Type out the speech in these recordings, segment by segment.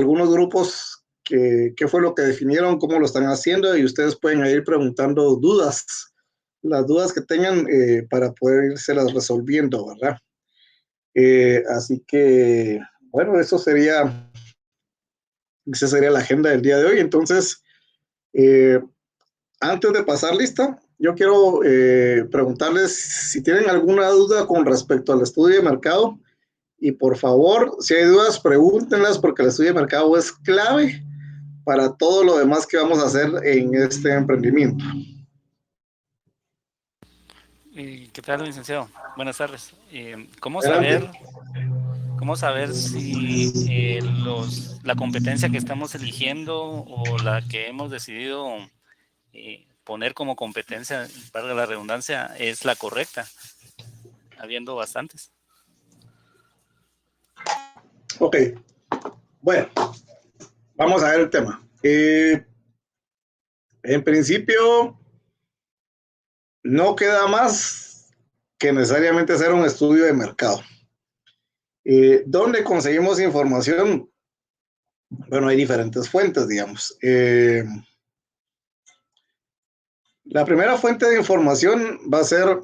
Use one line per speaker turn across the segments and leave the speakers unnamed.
algunos grupos qué fue lo que definieron, cómo lo están haciendo, y ustedes pueden ir preguntando dudas, las dudas que tengan para poder irse las resolviendo, ¿verdad? Así que, bueno, esa sería la agenda del día de hoy. Entonces, antes de pasar lista, yo quiero preguntarles si tienen alguna duda con respecto al estudio de mercado. Y por favor, si hay dudas, pregúntenlas, porque el estudio de mercado es clave para todo lo demás que vamos a hacer en este emprendimiento.
¿Qué tal, licenciado? Buenas tardes.
Adelante.
Cómo saber si la competencia que estamos eligiendo o la que hemos decidido poner como competencia, para la redundancia, es la correcta, habiendo bastantes?
Ok, bueno, vamos a ver el tema. En principio, no queda más que necesariamente hacer un estudio de mercado. ¿Dónde conseguimos información? Bueno, hay diferentes fuentes, digamos. La primera fuente de información va a ser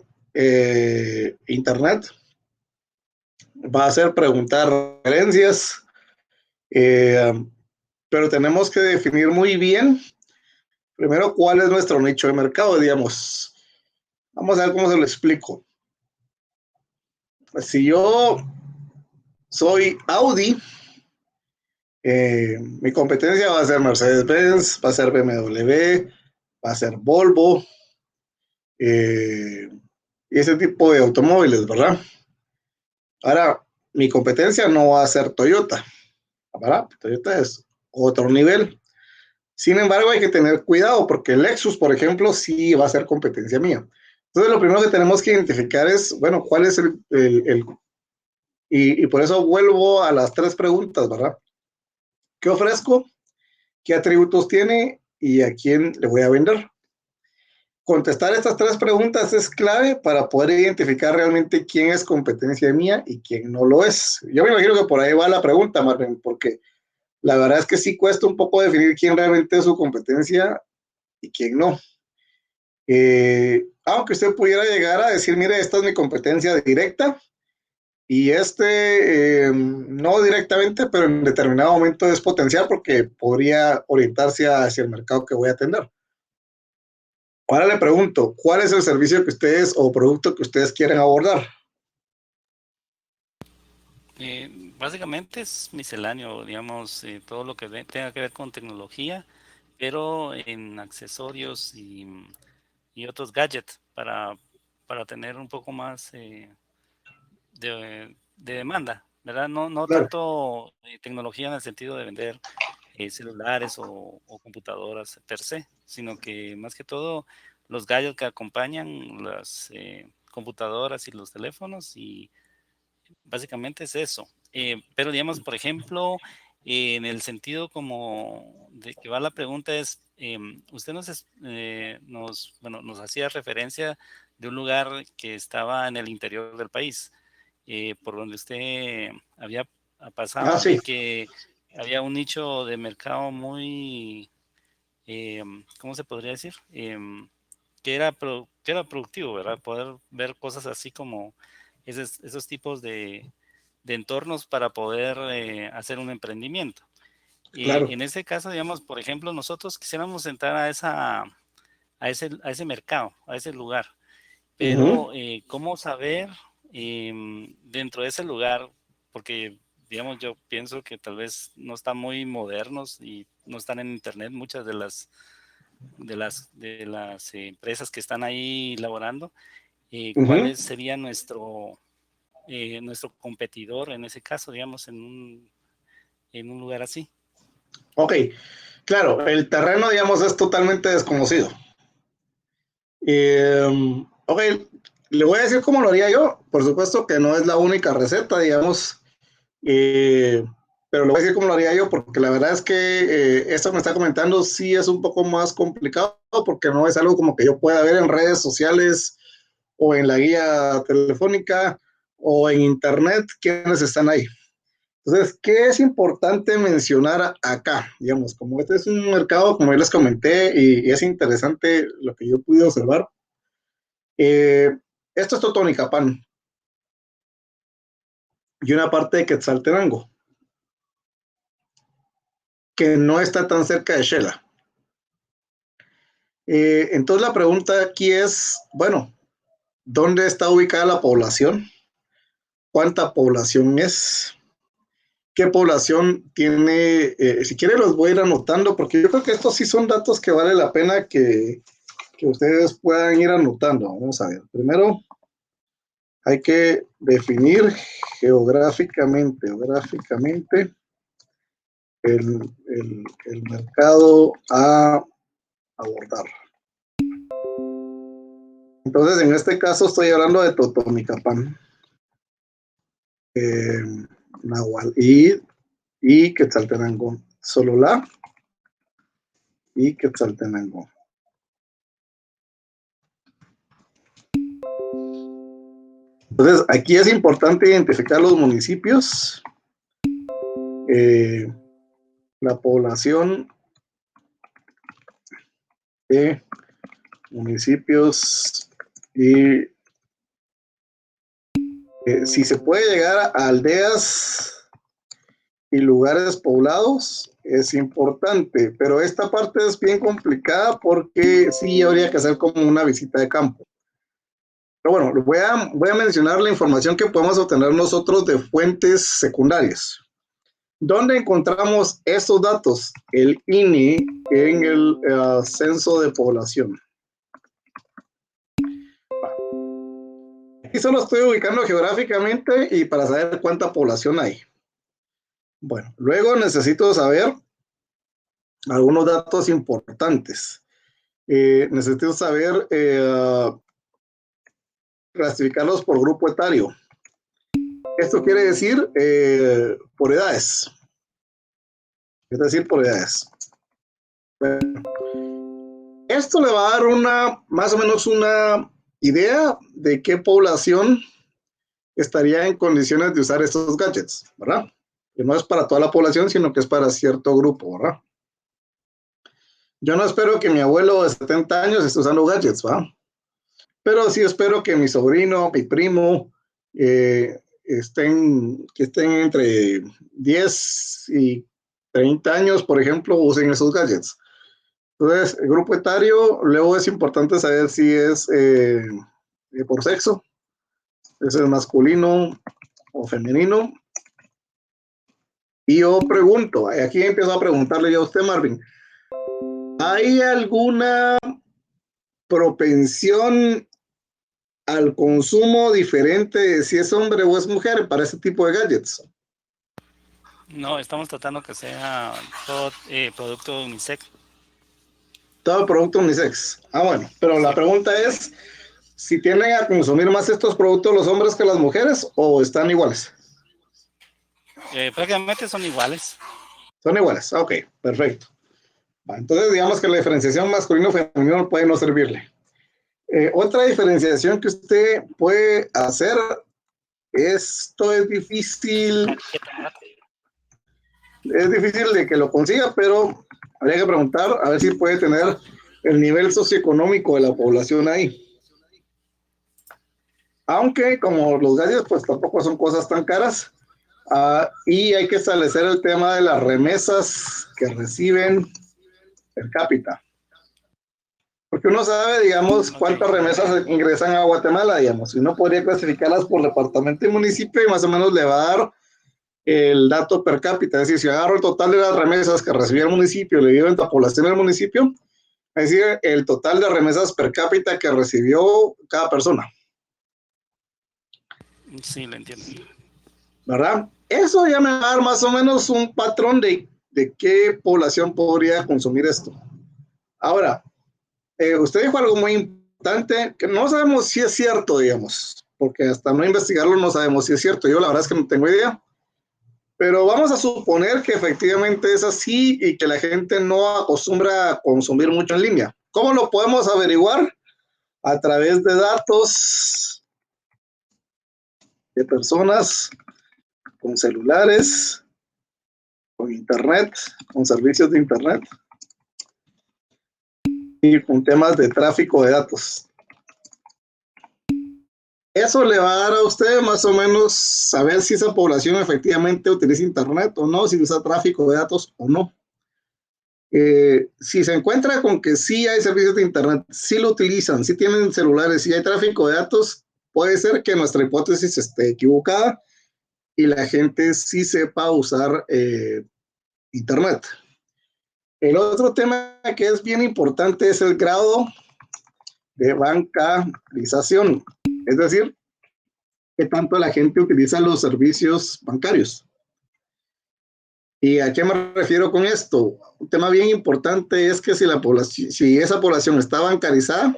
Internet, va a ser preguntar referencias, eh, pero tenemos que definir muy bien, primero, cuál es nuestro nicho de mercado, digamos. Vamos a ver cómo se lo explico. Si yo soy Audi, mi competencia va a ser Mercedes-Benz, va a ser BMW, va a ser Volvo, y ese tipo de automóviles, ¿verdad? Ahora, mi competencia no va a ser Toyota, ¿verdad? Toyota es otro nivel. Sin embargo, hay que tener cuidado porque el Lexus, por ejemplo, sí va a ser competencia mía. Entonces, lo primero que tenemos que identificar es, bueno, cuál es y por eso vuelvo a las tres preguntas, ¿verdad? ¿Qué ofrezco? ¿Qué atributos tiene? ¿Y a quién le voy a vender? Contestar estas tres preguntas es clave para poder identificar realmente quién es competencia mía y quién no lo es. Yo me imagino que por ahí va la pregunta, Marvin, porque la verdad es que sí cuesta un poco definir quién realmente es su competencia y quién no. Aunque usted pudiera llegar a decir, mire, esta es mi competencia directa y no directamente, pero en determinado momento es potencial porque podría orientarse hacia el mercado que voy a atender. Ahora le pregunto, ¿cuál es el servicio que ustedes o producto que ustedes quieren abordar?
Básicamente es misceláneo, digamos, todo lo que tenga que ver con tecnología, pero en accesorios y otros gadgets para tener un poco más de demanda, ¿verdad? No
Claro.
tanto tecnología en el sentido de vender celulares o computadoras per se, sino que más que todo los gadgets que acompañan las computadoras y los teléfonos, y básicamente es eso. Pero digamos, por ejemplo, en el sentido como de que va la pregunta es, usted bueno, nos hacía referencia de un lugar que estaba en el interior del país, por donde usted había
Ah,
pasado, y
sí,
que había un nicho de mercado muy, ¿cómo se podría decir? Que era productivo, ¿verdad? Poder ver cosas así como esos tipos de entornos para poder hacer un emprendimiento. Y
claro.
en ese caso, digamos, por ejemplo, nosotros quisiéramos entrar a ese mercado, a ese lugar,
Ujú.
pero ¿cómo saber dentro de ese lugar? Porque, digamos, yo pienso que tal vez no están muy modernos y no están en internet muchas de las empresas que están ahí laborando.
Ujú.
¿Cuál sería nuestro competidor en ese caso, digamos, en un lugar así?
Ok, claro, el terreno, digamos, es totalmente desconocido. Ok, le voy a decir cómo lo haría yo. Por supuesto que no es la única receta, digamos, eh, pero le voy a decir cómo lo haría yo, porque la verdad es que esto que me está comentando sí es un poco más complicado, porque no es algo como que yo pueda ver en redes sociales o en la guía telefónica o en internet quiénes están ahí. Entonces, ¿qué es importante mencionar acá? Digamos, como este es un mercado, como yo les comenté, y es interesante lo que yo pude observar. Esto es Totonicapán y una parte de Quetzaltenango, que no está tan cerca de Xela. Entonces la pregunta aquí es, bueno, ¿dónde está ubicada la población? ¿Cuánta población es? ¿Qué población tiene? Si quieren los voy a ir anotando, porque yo creo que estos sí son datos que vale la pena que ustedes puedan ir anotando. Vamos a ver. Primero, hay que definir geográficamente el mercado a abordar. Entonces, en este caso estoy hablando de Totonicapán, Nahual y Quetzaltenango. Sololá y Quetzaltenango. Entonces, aquí es importante identificar los municipios, la población de municipios y si se puede llegar a aldeas y lugares poblados, es importante, pero esta parte es bien complicada porque sí habría que hacer como una visita de campo. Pero bueno, voy a mencionar la información que podemos obtener nosotros de fuentes secundarias. ¿Dónde encontramos estos datos? El INE en el censo de población. Aquí solo estoy ubicando geográficamente y para saber cuánta población hay. Bueno, luego necesito saber algunos datos importantes. Necesito saber clasificarlos por grupo etario. Esto quiere decir por edades. Es decir, por edades. Bueno, esto le va a dar más o menos una idea de qué población estaría en condiciones de usar estos gadgets, ¿verdad? Que no es para toda la población, sino que es para cierto grupo, ¿verdad? Yo no espero que mi abuelo de 70 años esté usando gadgets, ¿verdad? Pero sí espero que mi sobrino, mi primo, que estén entre 10 y 30 años, por ejemplo, usen esos gadgets. Entonces, el grupo etario, luego es importante saber si es por sexo, es el masculino o femenino. Y yo pregunto, aquí empiezo a preguntarle yo a usted, Marvin, ¿hay alguna propensión al consumo diferente de si es hombre o es mujer para ese tipo de gadgets?
No, estamos tratando que sea todo producto unisex.
Todo producto unisex. Ah, bueno, pero la
Sí.
pregunta es si tienden a consumir más estos productos los hombres que las mujeres o están iguales.
Prácticamente son iguales.
Son iguales. Ok, perfecto. Entonces, digamos que la diferenciación masculino-femenino puede no servirle. Otra diferenciación que usted puede hacer, esto es difícil de que lo consiga, pero habría que preguntar a ver si puede tener el nivel socioeconómico de la población ahí. Aunque como los gadgets pues tampoco son cosas tan caras, y hay que establecer el tema de las remesas que reciben per cápita. Porque uno sabe, digamos, cuántas remesas ingresan a Guatemala, digamos, y uno podría clasificarlas por departamento y municipio y más o menos le va a dar el dato per cápita. Es decir, si agarro el total de las remesas que recibió el municipio, le digo en la población del municipio, es decir, el total de remesas per cápita que recibió cada persona.
Sí, lo entiendo.
¿Verdad? Eso ya me va a dar más o menos un patrón de qué población podría consumir esto. Ahora, usted dijo algo muy importante que no sabemos si es cierto, digamos, porque hasta no investigarlo no sabemos si es cierto. Yo la verdad es que no tengo idea, pero vamos a suponer que efectivamente es así y que la gente no acostumbra a consumir mucho en línea. ¿Cómo lo podemos averiguar? A través de datos de personas con celulares, con internet, con servicios de internet y con temas de tráfico de datos. Eso le va a dar a usted más o menos saber si esa población efectivamente utiliza internet o no, si usa tráfico de datos o no. Si se encuentra con que sí hay servicios de internet, sí lo utilizan, sí tienen celulares, sí hay tráfico de datos, puede ser que nuestra hipótesis esté equivocada y la gente sí sepa usar internet. El otro tema que es bien importante es el grado de bancarización, es decir, qué tanto la gente utiliza los servicios bancarios. ¿Y a qué me refiero con esto? Un tema bien importante es que si esa población está bancarizada,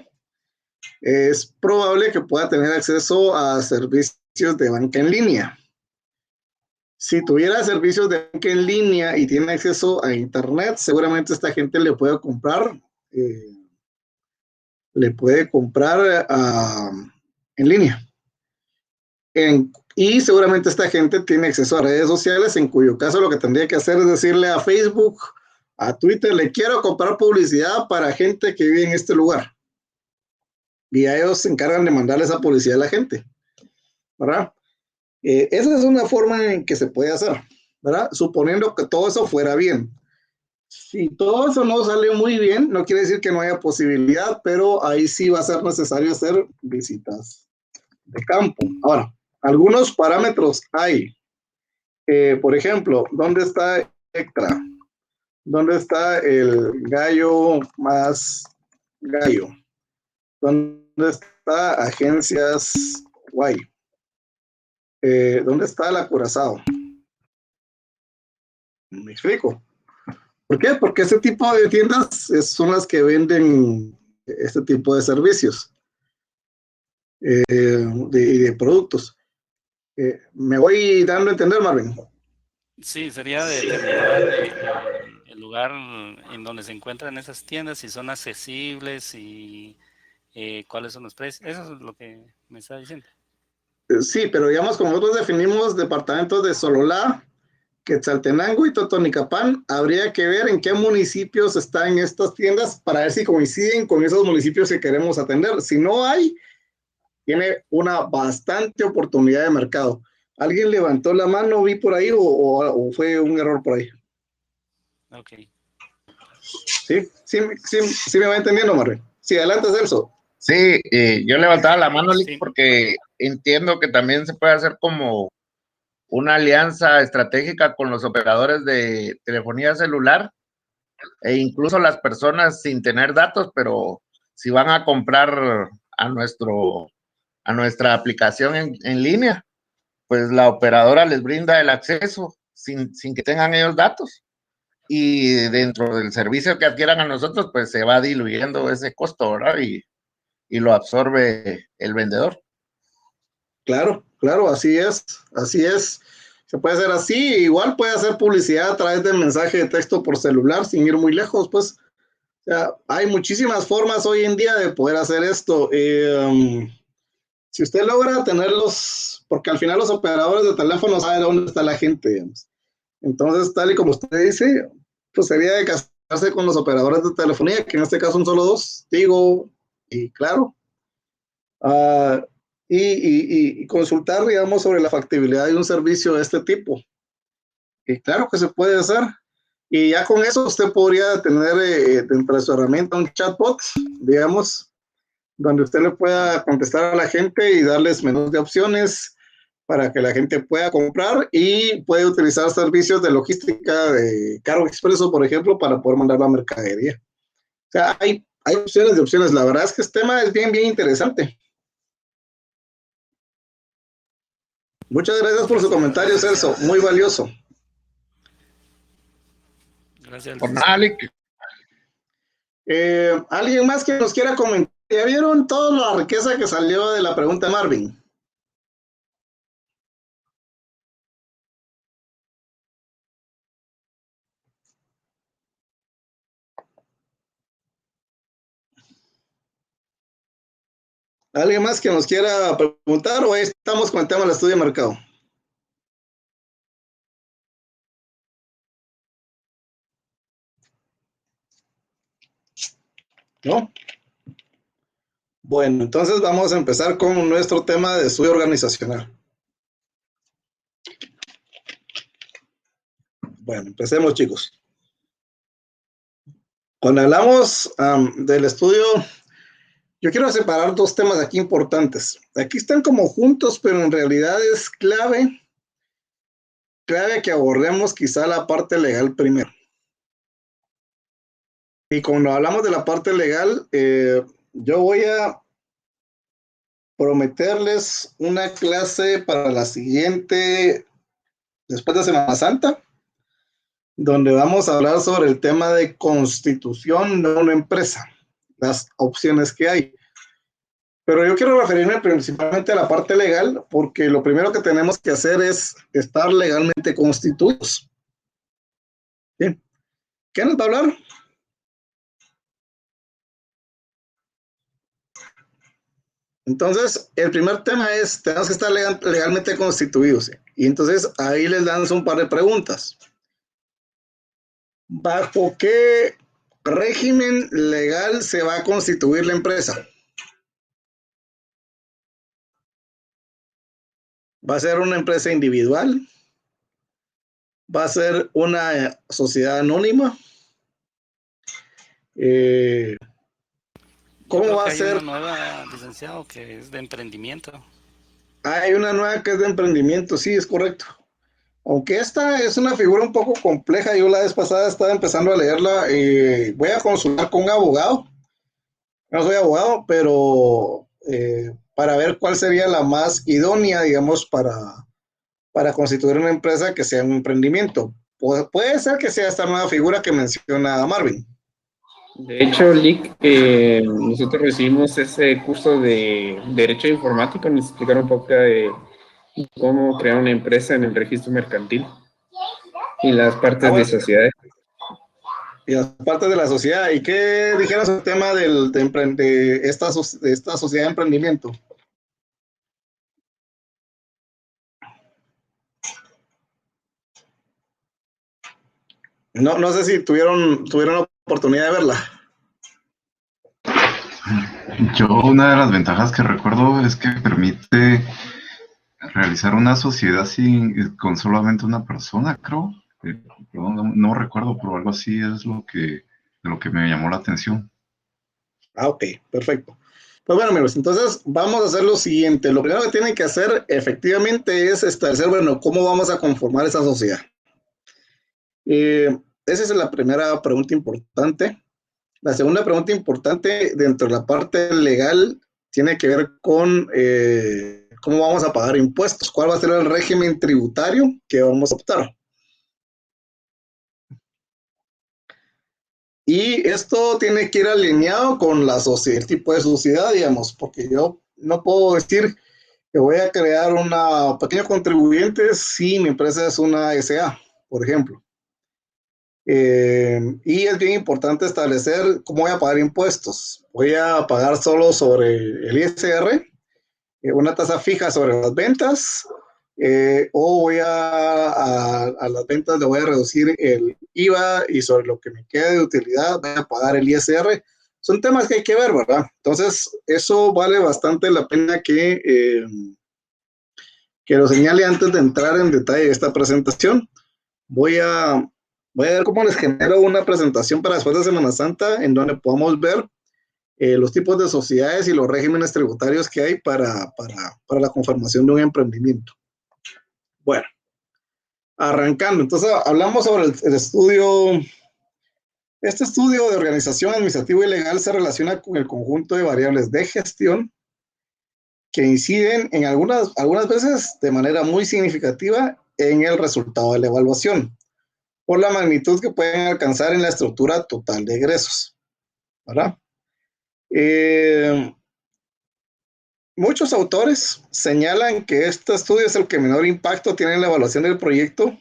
es probable que pueda tener acceso a servicios de banca en línea. Si tuviera servicios de banca en línea y tiene acceso a internet, seguramente esta gente eh, en línea. Y seguramente esta gente tiene acceso a redes sociales, en cuyo caso lo que tendría que hacer es decirle a Facebook, a Twitter, le quiero comprar publicidad para gente que vive en este lugar. Y a ellos se encargan de mandarle esa publicidad a la gente, ¿verdad? Esa es una forma en que se puede hacer, ¿verdad? Suponiendo que todo eso fuera bien. Si todo eso no sale muy bien, no quiere decir que no haya posibilidad, pero ahí sí va a ser necesario hacer visitas de campo. Ahora, algunos parámetros hay. Por ejemplo, ¿dónde está Electra? ¿Dónde está el gallo más gallo? ¿Dónde está Agencias Guay? ¿Dónde está la Curazao? Me explico. ¿Por qué? Porque este tipo de tiendas son las que venden este tipo de servicios de productos. Me voy dando a entender, Marvin.
Sí, sería determinar el lugar en donde se encuentran esas tiendas, si son accesibles y cuáles son los precios. Eso es lo que me está diciendo.
Sí, pero digamos, como nosotros definimos departamentos de Sololá, Quetzaltenango y Totonicapán, habría que ver en qué municipios están estas tiendas para ver si coinciden con esos municipios que queremos atender. Si no hay, tiene una bastante oportunidad de mercado. ¿Alguien levantó la mano, vi por ahí, o fue un error por ahí?
Ok.
Sí me va entendiendo, Marre. Sí, adelante, Celso.
Sí, yo levantaba la mano, Lick,
Sí.
porque entiendo que también se puede hacer como una alianza estratégica con los operadores de telefonía celular e incluso las personas sin tener datos, pero si van a comprar a a nuestra aplicación en línea, pues la operadora les brinda el acceso sin que tengan ellos datos. Y dentro del servicio que adquieran a nosotros, pues se va diluyendo ese costo, ¿verdad? Y lo absorbe el vendedor.
Claro, claro, así es, así es. Se puede hacer así, igual puede hacer publicidad a través de mensaje de texto por celular sin ir muy lejos, pues. O sea, hay muchísimas formas hoy en día de poder hacer esto. Si usted logra tenerlos, porque al final los operadores de teléfono saben dónde está la gente, digamos. Entonces, tal y como usted dice, pues sería de casarse con los operadores de telefonía, que en este caso son solo dos, Tigo y Claro. Uh, y consultar, digamos, sobre la factibilidad de un servicio de este tipo. Y claro que se puede hacer. Y ya con eso usted podría tener dentro de su herramienta un chatbot, digamos, donde usted le pueda contestar a la gente y darles menús de opciones para que la gente pueda comprar y puede utilizar servicios de logística de cargo expreso, por ejemplo, para poder mandar la mercadería. O sea, hay opciones de opciones. La verdad es que este tema es bien, bien interesante. Muchas gracias por su comentario, Celso. Muy valioso.
Gracias.
Por nada, Lick.
¿Alguien más que nos quiera comentar? ¿Ya vieron toda la riqueza que salió de la pregunta de Marvin? ¿Alguien más que nos quiera preguntar o estamos con el tema del estudio de mercado? ¿no? Bueno, entonces vamos a empezar con nuestro tema de estudio organizacional. Bueno, empecemos, chicos. Cuando hablamos del estudio, yo quiero separar dos temas aquí importantes. Aquí están como juntos, pero en realidad es clave que abordemos quizá la parte legal primero. Y cuando hablamos de la parte legal, yo voy a prometerles una clase para la siguiente, después de Semana Santa, donde vamos a hablar sobre el tema de constitución de una empresa, las opciones que hay. Pero yo quiero referirme principalmente a la parte legal, porque lo primero que tenemos que hacer es estar legalmente constituidos. Bien. ¿Qué nos va a hablar? Entonces, el primer tema es, tenemos que estar legalmente constituidos. Y entonces ahí les dan un par de preguntas. ¿Bajo qué régimen legal se va a constituir la empresa? ¿Va a ser una empresa individual? ¿Va a ser una sociedad anónima? ¿Cómo va a ser?
Hay una nueva, licenciado, que es de emprendimiento.
Hay una nueva que es de emprendimiento, sí, es correcto. Aunque esta es una figura un poco compleja, yo la vez pasada estaba empezando a leerla, voy a consultar con un abogado. No soy abogado, pero para ver cuál sería la más idónea, digamos, para constituir una empresa que sea un emprendimiento. Puede ser que sea esta nueva figura que menciona Marvin.
De hecho, Lick, nosotros recibimos ese curso de Derecho Informático, nos explicaron un poco de cómo crear una empresa en el registro mercantil y las partes de sociedades.
Y las partes de la sociedad. ¿Y qué dijeron sobre el tema de esta sociedad de emprendimiento? No sé si tuvieron oportunidad de verla.
Yo, una de las ventajas que recuerdo es que permite realizar una sociedad con solamente una persona, creo. No recuerdo, pero algo así es de lo que me llamó la atención.
Ok, perfecto. Pues bueno, amigos, entonces vamos a hacer lo siguiente. Lo primero que tienen que hacer efectivamente es establecer, bueno, cómo vamos a conformar esa sociedad. Esa es la primera pregunta importante. La segunda pregunta importante dentro de la parte legal tiene que ver con cómo vamos a pagar impuestos, cuál va a ser el régimen tributario que vamos a optar. Y esto tiene que ir alineado con la sociedad, el tipo de sociedad, digamos, porque yo no puedo decir que voy a crear una pequeña contribuyente si mi empresa es una SA, por ejemplo. Y es bien importante establecer cómo voy a pagar impuestos. Voy a pagar solo sobre el ISR, una tasa fija sobre las ventas, o voy a las ventas le voy a reducir el IVA y sobre lo que me quede de utilidad voy a pagar el ISR. Son temas que hay que ver, ¿verdad? Entonces, eso vale bastante la pena que lo señale antes de entrar en detalle de esta presentación. Voy a ver cómo les genero una presentación para después de Semana Santa en donde podamos ver los tipos de sociedades y los regímenes tributarios que hay para la conformación de un emprendimiento. Bueno, arrancando. Entonces, hablamos sobre el estudio. Este estudio de organización administrativa y legal se relaciona con el conjunto de variables de gestión que inciden en algunas veces de manera muy significativa en el resultado de la evaluación, por la magnitud que pueden alcanzar en la estructura total de egresos, ¿verdad? Muchos autores señalan que este estudio es el que menor impacto tiene en la evaluación del proyecto,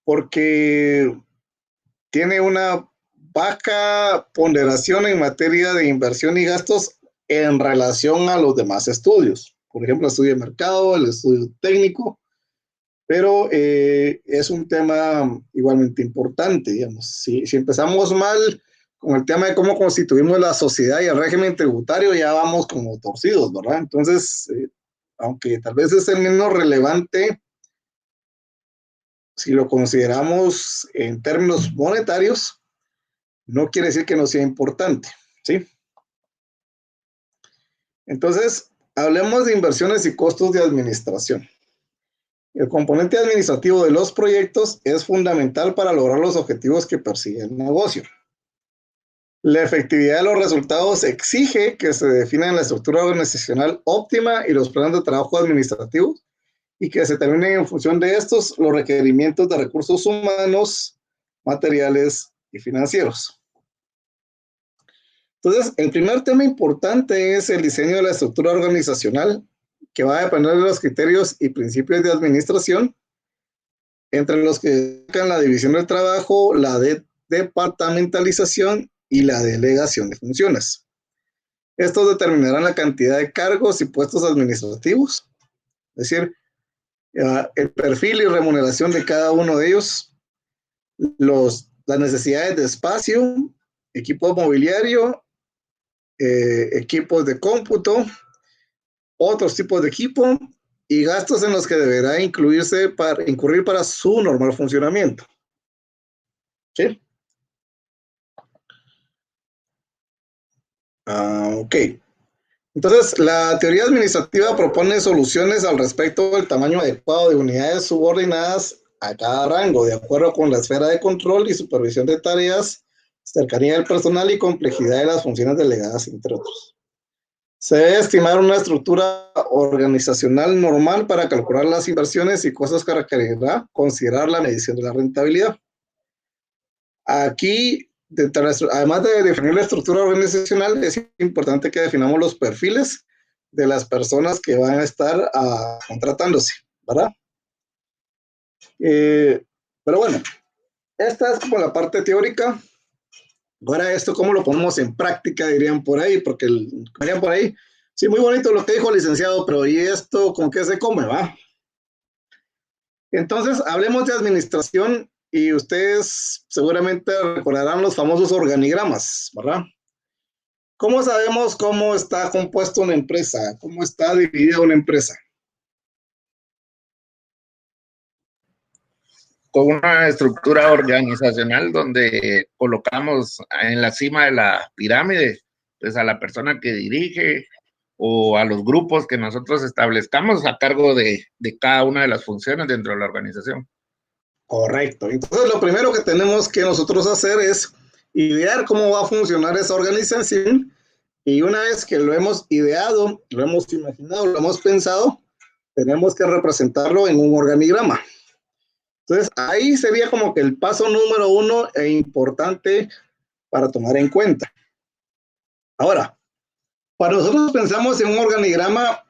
porque tiene una baja ponderación en materia de inversión y gastos en relación a los demás estudios. Por ejemplo, el estudio de mercado, el estudio técnico, pero es un tema igualmente importante, digamos. Si empezamos mal con el tema de cómo constituimos la sociedad y el régimen tributario, ya vamos como torcidos, ¿verdad? Entonces, aunque tal vez es el menos relevante, si lo consideramos en términos monetarios, no quiere decir que no sea importante, ¿sí? Entonces, hablemos de inversiones y costos de administración. El componente administrativo de los proyectos es fundamental para lograr los objetivos que persigue el negocio. La efectividad de los resultados exige que se defina la estructura organizacional óptima y los planes de trabajo administrativos y que se determinen en función de estos los requerimientos de recursos humanos, materiales y financieros. Entonces, el primer tema importante es el diseño de la estructura organizacional, que va a depender de los criterios y principios de administración, entre los que destacan la división del trabajo, la departamentalización y la delegación de funciones. Estos determinarán la cantidad de cargos y puestos administrativos, es decir, el perfil y remuneración de cada uno de ellos, las necesidades de espacio, equipo mobiliario, equipos de cómputo, otros tipos de equipo y gastos en los que deberá incurrir para su normal funcionamiento. ¿Sí? Ok. Entonces, la teoría administrativa propone soluciones al respecto del tamaño adecuado de unidades subordinadas a cada rango, de acuerdo con la esfera de control y supervisión de tareas, cercanía del personal y complejidad de las funciones delegadas, entre otros. Se debe estimar una estructura organizacional normal para calcular las inversiones y costos que requerirá considerar la medición de la rentabilidad. Aquí, además de definir la estructura organizacional, es importante que definamos los perfiles de las personas que van a estar contratándose, ¿verdad? Pero bueno, esta es como la parte teórica. Ahora esto, ¿cómo lo ponemos en práctica? Dirían por ahí, sí, muy bonito lo que dijo el licenciado, pero ¿y esto con qué se come, va? Entonces, hablemos de administración y ustedes seguramente recordarán los famosos organigramas, ¿verdad? ¿Cómo sabemos cómo está compuesta una empresa? ¿Cómo está dividida una empresa?
Con una estructura organizacional donde colocamos en la cima de la pirámide, pues a la persona que dirige o a los grupos que nosotros establezcamos a cargo de cada una de las funciones dentro de la organización.
Correcto. Entonces, lo primero que tenemos que nosotros hacer es idear cómo va a funcionar esa organización, y una vez que lo hemos ideado, lo hemos imaginado, lo hemos pensado, tenemos que representarlo en un organigrama. Entonces, ahí sería como que el paso número 1 e importante para tomar en cuenta. Ahora, para nosotros pensamos en un organigrama,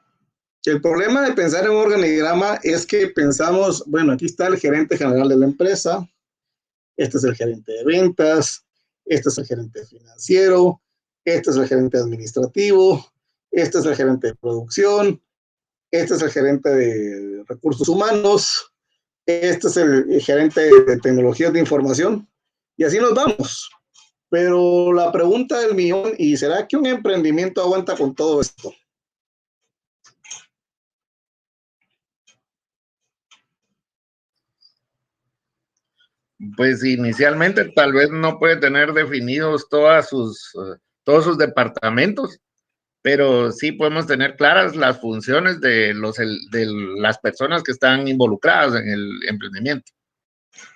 el problema de pensar en un organigrama es que pensamos, bueno, aquí está el gerente general de la empresa, este es el gerente de ventas, este es el gerente financiero, este es el gerente administrativo, este es el gerente de producción, este es el gerente de recursos humanos, este es el gerente de tecnologías de información, y así nos vamos. Pero la pregunta del millón, ¿y será que un emprendimiento aguanta con todo esto?
Pues inicialmente tal vez no puede tener definidos todos sus departamentos, pero sí podemos tener claras las funciones de las personas que están involucradas en el emprendimiento.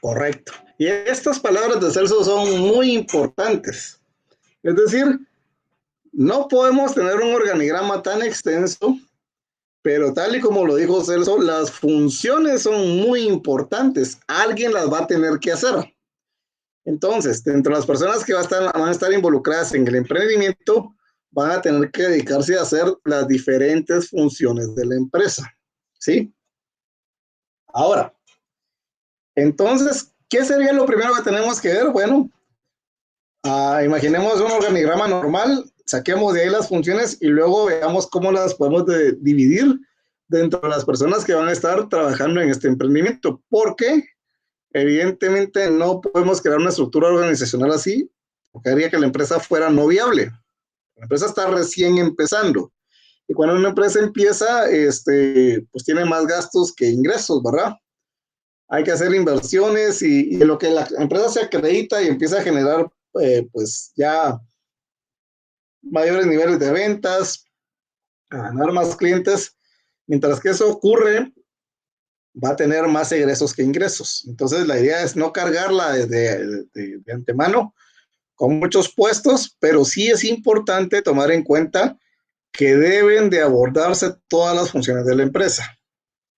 Correcto. Y estas palabras de Celso son muy importantes. Es decir, no podemos tener un organigrama tan extenso, pero tal y como lo dijo Celso, las funciones son muy importantes. Alguien las va a tener que hacer. Entonces, dentro de las personas que van a estar involucradas en el emprendimiento, van a tener que dedicarse a hacer las diferentes funciones de la empresa. ¿Sí? Ahora, entonces, ¿qué sería lo primero que tenemos que ver? Bueno, imaginemos un organigrama normal, saquemos de ahí las funciones y luego veamos cómo las podemos dividir dentro de las personas que van a estar trabajando en este emprendimiento, porque evidentemente no podemos crear una estructura organizacional así porque haría que la empresa fuera no viable. La empresa está recién empezando. Y cuando una empresa empieza, pues tiene más gastos que ingresos, ¿verdad? Hay que hacer inversiones y en lo que la empresa se acredita y empieza a generar, pues ya mayores niveles de ventas, a ganar más clientes. Mientras que eso ocurre, va a tener más egresos que ingresos. Entonces, la idea es no cargarla de antemano con muchos puestos, pero sí es importante tomar en cuenta que deben de abordarse todas las funciones de la empresa,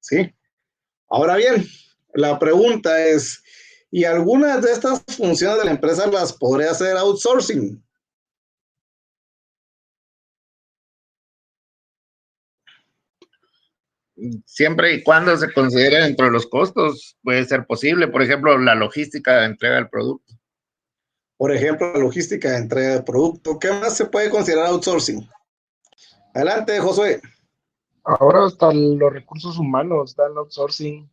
¿sí? Ahora bien, la pregunta es, ¿y algunas de estas funciones de la empresa las podría hacer outsourcing?
Siempre y cuando se considere dentro de los costos, puede ser posible. Por ejemplo, la logística de entrega del producto.
Por ejemplo, la logística de entrega de producto. ¿Qué más se puede considerar outsourcing? Adelante, Josué.
Ahora hasta los recursos humanos dan outsourcing.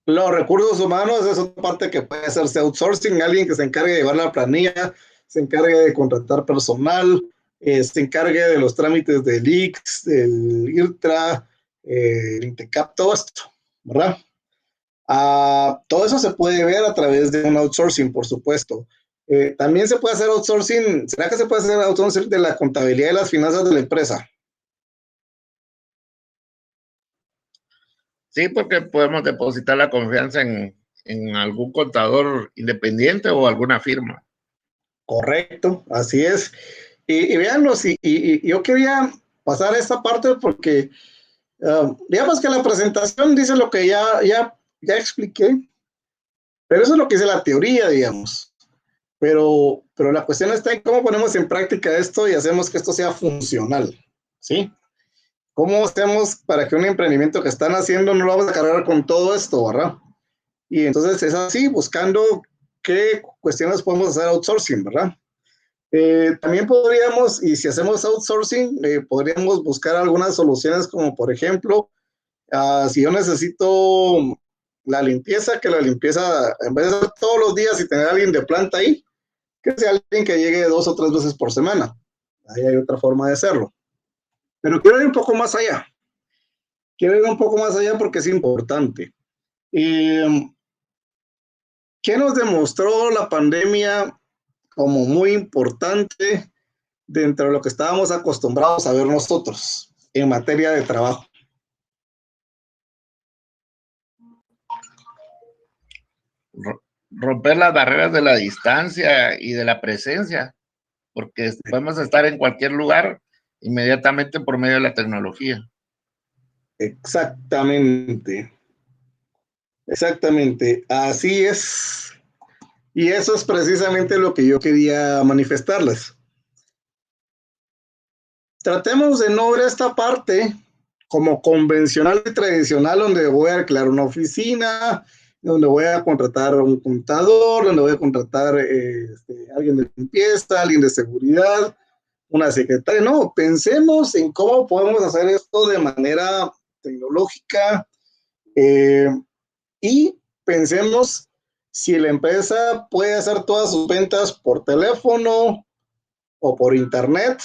Los recursos humanos es otra parte que puede hacerse outsourcing, alguien que se encargue de llevar la planilla, se encargue de contratar personal, se encargue de los trámites del IX, del IRTRA, el INTECAP, todo esto, ¿verdad? Todo eso se puede ver a través de un outsourcing, por supuesto. También se puede hacer outsourcing, ¿será que se puede hacer outsourcing de la contabilidad y las finanzas de la empresa?
Sí, porque podemos depositar la confianza en algún contador independiente o alguna firma.
Correcto, así es. Y véanlo, y yo quería pasar esta parte porque digamos que la presentación dice lo que ya expliqué, pero eso es lo que dice la teoría, digamos. Pero la cuestión está en cómo ponemos en práctica esto y hacemos que esto sea funcional, ¿sí? ¿Cómo hacemos para que un emprendimiento que están haciendo no lo vamos a cargar con todo esto, ¿verdad? Y entonces es así, buscando qué cuestiones podemos hacer outsourcing, ¿verdad? También podríamos, y si hacemos outsourcing, podríamos buscar algunas soluciones como, por ejemplo, si yo necesito la limpieza, que la limpieza, en vez de hacer todos los días y tener a alguien de planta ahí, que sea alguien que llegue 2 o 3 veces por semana. Ahí hay otra forma de hacerlo. Pero quiero ir un poco más allá. Quiero ir un poco más allá porque es importante. ¿Qué nos demostró la pandemia como muy importante dentro de lo que estábamos acostumbrados a ver nosotros en materia de trabajo?
Romper las barreras de la distancia y de la presencia, porque podemos estar en cualquier lugar inmediatamente por medio de la tecnología.
Exactamente. Exactamente. Así es. Y eso es precisamente lo que yo quería manifestarles. Tratemos de no ver esta parte como convencional y tradicional, donde voy a alquilar una oficina, donde voy a contratar a un contador, donde voy a contratar alguien de limpieza, alguien de seguridad, una secretaria. No, pensemos en cómo podemos hacer esto de manera tecnológica y pensemos si la empresa puede hacer todas sus ventas por teléfono o por internet,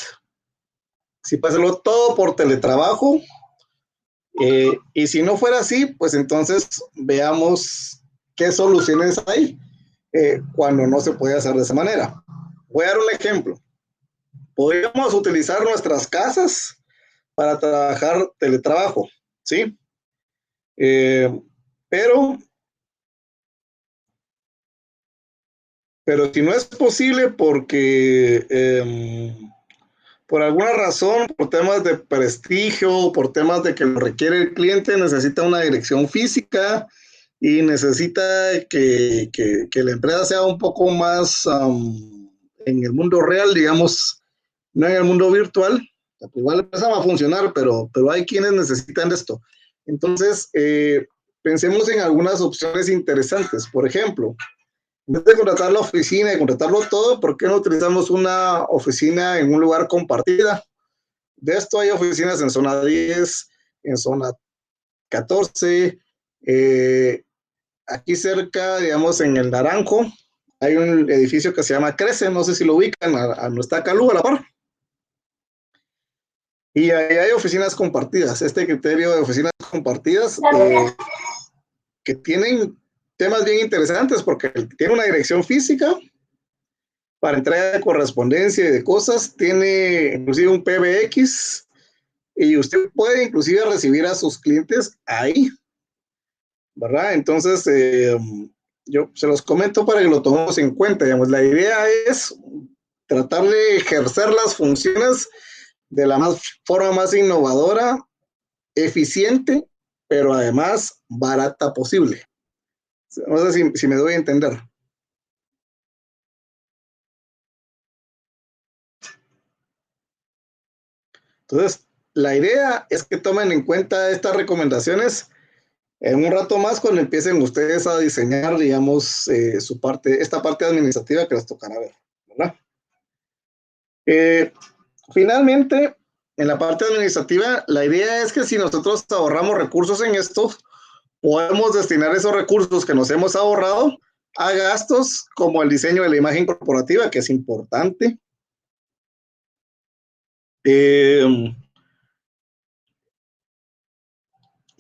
si puede hacerlo todo por teletrabajo. Y si no fuera así, pues entonces veamos qué soluciones hay cuando no se puede hacer de esa manera. Voy a dar un ejemplo. Podríamos utilizar nuestras casas para trabajar teletrabajo, ¿sí? Pero si no es posible porque por alguna razón, por temas de prestigio, por temas de que lo requiere el cliente, necesita una dirección física y necesita que la empresa sea un poco más en el mundo real, digamos, no en el mundo virtual. Igual la empresa va a funcionar, pero hay quienes necesitan esto. Entonces, pensemos en algunas opciones interesantes. Por ejemplo, en vez de contratar la oficina y contratarlo todo, ¿por qué no utilizamos una oficina en un lugar compartida? De esto hay oficinas en zona 10, en zona 14, aquí cerca, digamos, en el Naranjo, hay un edificio que se llama Crece, no sé si lo ubican, no está Calú a la par. Y ahí hay oficinas compartidas. Este criterio de oficinas compartidas que tienen temas bien interesantes porque tiene una dirección física para entrega de correspondencia y de cosas, tiene inclusive un PBX y usted puede inclusive recibir a sus clientes ahí, ¿verdad? Entonces, yo se los comento para que lo tomemos en cuenta, digamos, la idea es tratar de ejercer las funciones de la forma más innovadora, eficiente, pero además barata posible. No sé si me doy a entender. Entonces, la idea es que tomen en cuenta estas recomendaciones en un rato más cuando empiecen ustedes a diseñar, digamos, esta parte administrativa que les tocará ver, ¿verdad? Finalmente, en la parte administrativa, la idea es que si nosotros ahorramos recursos en esto, podemos destinar esos recursos que nos hemos ahorrado a gastos como el diseño de la imagen corporativa, que es importante. Y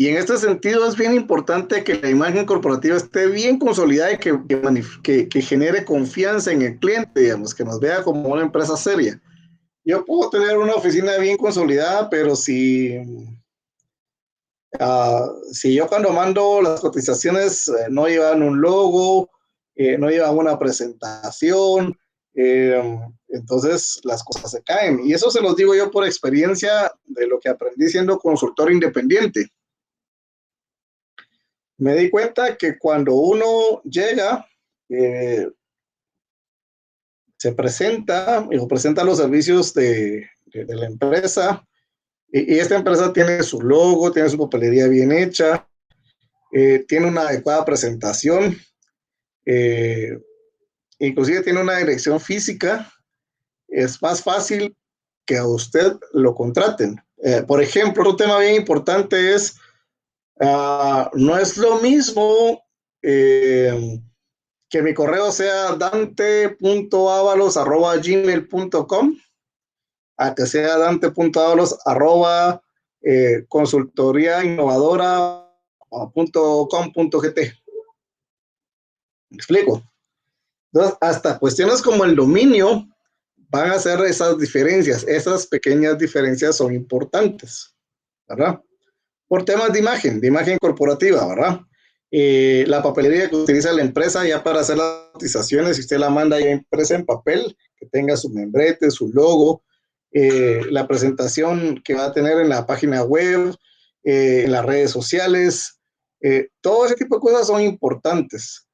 en este sentido es bien importante que la imagen corporativa esté bien consolidada y que genere confianza en el cliente, digamos, que nos vea como una empresa seria. Yo puedo tener una oficina bien consolidada, pero si yo cuando mando las cotizaciones no llevan un logo, no llevan una presentación, entonces las cosas se caen. Y eso se los digo yo por experiencia de lo que aprendí siendo consultor independiente. Me di cuenta que cuando uno llega, se presenta los servicios de la empresa, y esta empresa tiene su logo, tiene su papelería bien hecha, tiene una adecuada presentación, inclusive tiene una dirección física, es más fácil que a usted lo contraten. Por ejemplo, otro tema bien importante es, no es lo mismo que mi correo sea dante.avalos@gmail.com a que sea dante.avalos@consultoriainnovadora.com.gt. ¿Me explico? Entonces, hasta cuestiones como el dominio van a hacer esas diferencias. Esas pequeñas diferencias son importantes, ¿verdad? Por temas de imagen corporativa, ¿verdad? La papelería que utiliza la empresa ya para hacer las cotizaciones, si usted la manda ya impresa en papel, que tenga su membrete, su logo, la presentación que va a tener en la página web, en las redes sociales, todo ese tipo de cosas son importantes.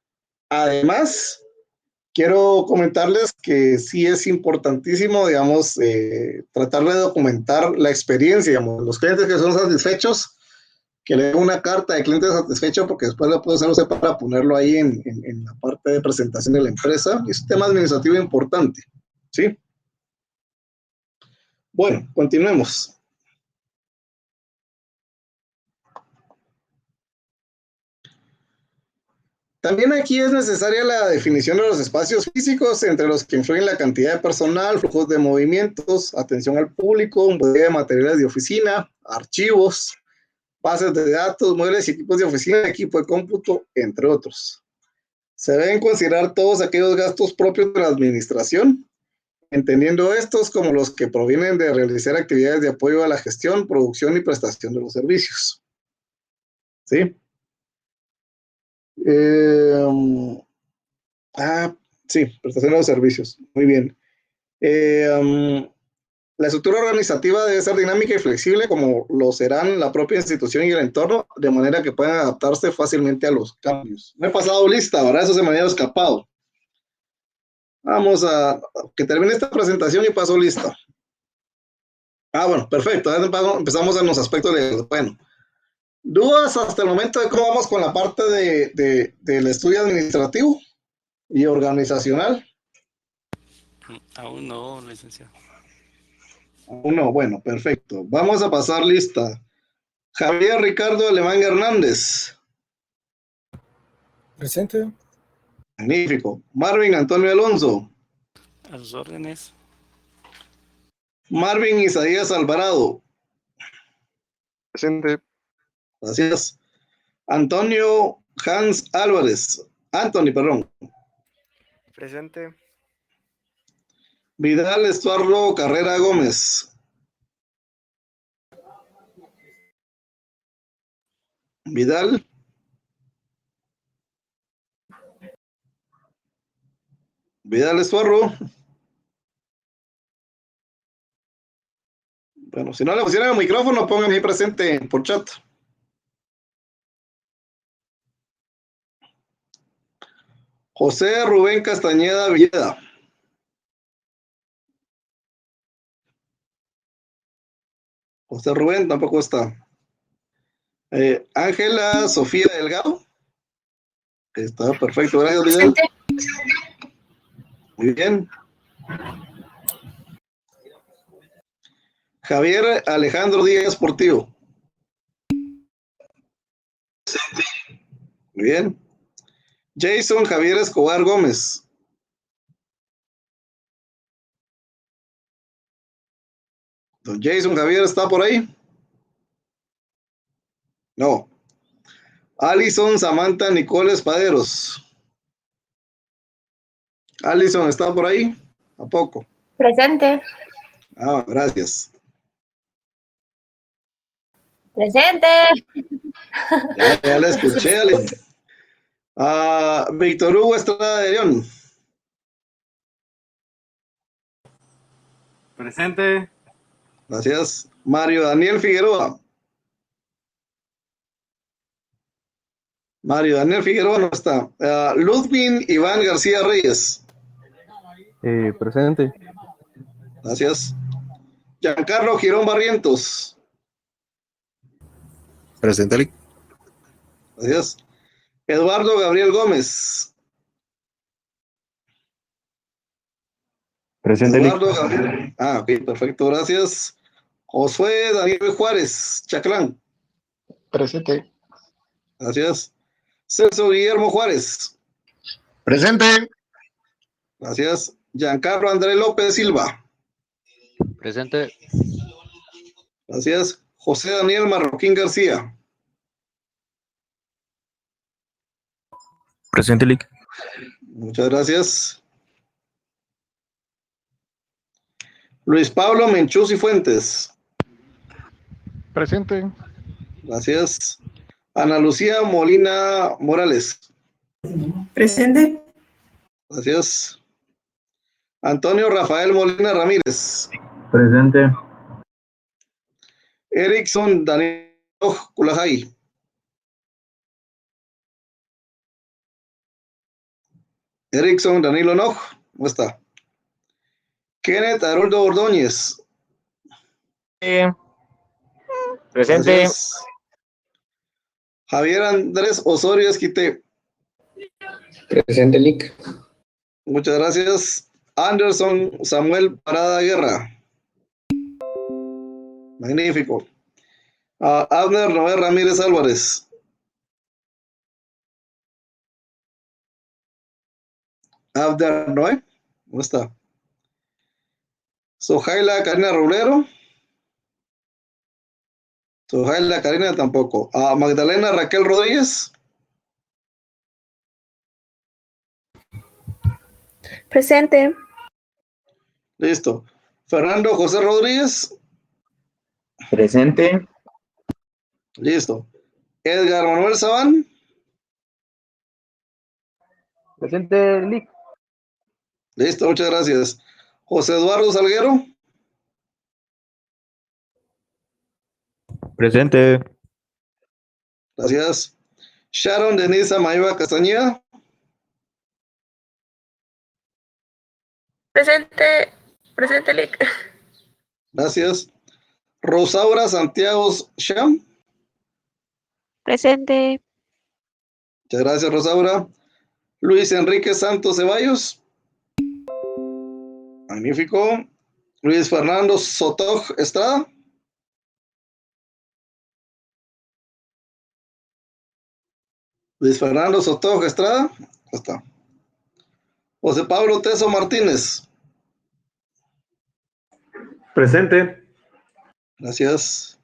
Además, quiero comentarles que sí es importantísimo, digamos, tratar de documentar la experiencia, digamos, los clientes que son satisfechos, que le den una carta de cliente satisfecho, porque después la puede usar usted para ponerlo ahí en la parte de presentación de la empresa. Es un tema administrativo importante, ¿sí? Bueno, continuemos. También aquí es necesaria la definición de los espacios físicos entre los que influyen la cantidad de personal, flujos de movimientos, atención al público, bodega de materiales de oficina, archivos, bases de datos, muebles y equipos de oficina, equipo de cómputo, entre otros. Se deben considerar todos aquellos gastos propios de la administración, entendiendo estos como los que provienen de realizar actividades de apoyo a la gestión, producción y prestación de los servicios. ¿Sí? Sí, prestación de los servicios. Muy bien. La estructura organizativa debe ser dinámica y flexible, como lo serán la propia institución y el entorno, de manera que puedan adaptarse fácilmente a los cambios. Me he pasado lista, ¿verdad? Eso se me había escapado. Vamos a que termine esta presentación y paso lista. Bueno, perfecto. Empezamos en los aspectos de, bueno, ¿dudas hasta el momento de cómo vamos con la parte del estudio administrativo y organizacional?
Aún no, licenciado.
Aún no, bueno, perfecto. Vamos a pasar lista. Javier Ricardo Alemán Hernández.
Presente.
Magnífico. Marvin Antonio Alonso.
A sus órdenes.
Marvin Isaías Alvarado.
Presente.
Gracias. Antonio Hans Álvarez. Anthony, perdón.
Presente.
Vidal Estuardo Carrera Gómez. Vidal. Vidal Estuardo. Bueno, si no le pusieran el micrófono, pónganme ahí presente por chat. José Rubén Castañeda Villeda. José Rubén tampoco está. Ángela Sofía Delgado. Está perfecto, gracias, Vidal. Muy bien. Javier Alejandro Díaz Portillo. Muy bien. Jason Javier Escobar Gómez. Don Jason Javier está por ahí. No. Alison Samantha Nicole Espaderos. Alison está por ahí. ¿A poco?
Presente.
Ah, gracias.
Presente.
Ya la escuché, Ale. Víctor Hugo Estrada de León.
Presente.
Gracias. Mario Daniel Figueroa. Mario Daniel Figueroa no está. Ludwig Iván García Reyes.
Presente.
Gracias. Giancarlo Girón Barrientos.
Presente, Lick.
Gracias. Eduardo Gabriel Gómez.
Presente,
Eduardo Gabriel. Ok, perfecto, gracias. Josué Daniel Juárez, Chaclán.
Presente.
Gracias. Celso Guillermo Juárez.
Presente.
Gracias. Giancarlo André López Silva.
Presente.
Gracias. José Daniel Marroquín García.
Presente, Lick.
Muchas gracias. Luis Pablo Menchuz y Fuentes.
Presente.
Gracias. Ana Lucía Molina Morales.
Presente.
Gracias. Antonio Rafael Molina Ramírez.
Presente.
Erickson Daniel Culajay. Erickson Danilo Noj. ¿Cómo está? Kenneth Haroldo Ordóñez.
Presente.
Gracias. Javier Andrés Osorio Esquite.
Presente, Lick.
Muchas gracias. Anderson Samuel Parada Guerra. Magnífico. Abner Noé Ramírez Álvarez. Abner Noé. ¿Cómo está? Sohaila Karina Roblero. Sohaila Karina tampoco. Magdalena Raquel Rodríguez.
Presente.
Listo. Fernando José Rodríguez.
Presente.
Listo. Edgar Manuel Sabán.
Presente, Lick.
Listo, muchas gracias. José Eduardo Salguero.
Presente.
Gracias. Sharon Denise Amaiva Castañeda.
Presente. Presente, Lick.
Gracias. Rosaura Santiago Sham.
Presente.
Muchas gracias, Rosaura. Luis Enrique Santos Ceballos. Magnífico. Luis Fernando Sotoj Estrada. Luis Fernando Sotoj Estrada. Está. José Pablo Teso Martínez.
Presente.
Gracias.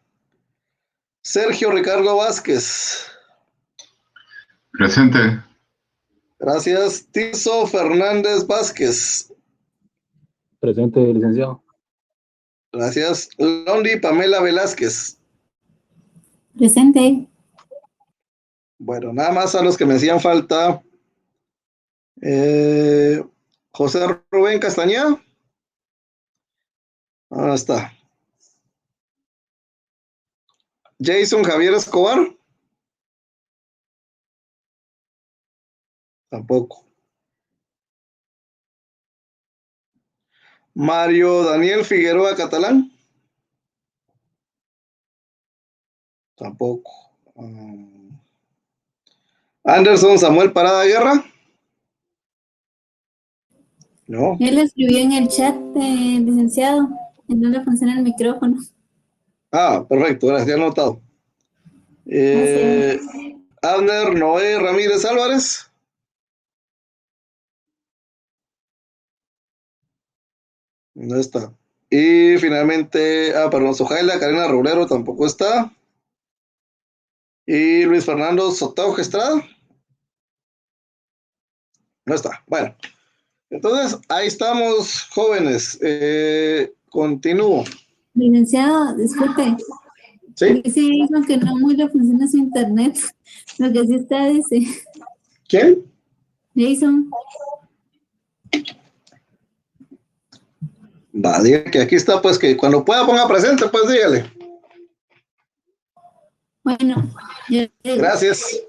Sergio Ricardo Vázquez.
Presente.
Gracias. Tirso Fernández Vázquez.
Presente, licenciado.
Gracias. Londi Pamela Velázquez.
Presente.
Bueno, nada más a los que me hacían falta. José Rubén Castañeda. ¿Dónde está? Jason Javier Escobar. Tampoco. Mario Daniel Figueroa Catalán. Tampoco. Anderson Samuel Parada Guerra. No.
Él escribió en el chat, licenciado, en donde funciona el micrófono.
Ah, perfecto, gracias, ya anotado. Abner Noé Ramírez Álvarez. No está. Y finalmente, perdón, Sojaila Karina Roblero tampoco está. Y Luis Fernando Sotao Estrada. No está. Bueno, entonces ahí estamos, jóvenes. Continúo.
Licenciado, disculpe.
¿Sí?
Dice Jason que no muy le funciona su internet. Lo que sí está, dice.
¿Quién?
Jason.
Va, diga que aquí está, pues que cuando pueda ponga presente, pues dígale.
Bueno,
gracias.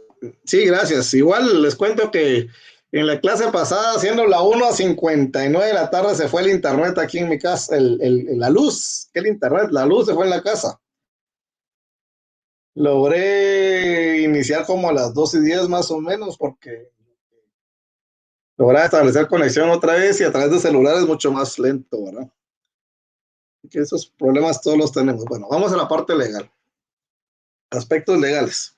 Sí, gracias. Igual les cuento que en la clase pasada, siendo la 1:59 de la tarde, se fue el internet aquí en mi casa, la luz, que el internet, la luz se fue en la casa. Logré iniciar como a las 2:10 más o menos, porque logré establecer conexión otra vez y a través de celular es mucho más lento, ¿verdad? Que esos problemas todos los tenemos. Bueno, vamos a la parte legal. Aspectos legales.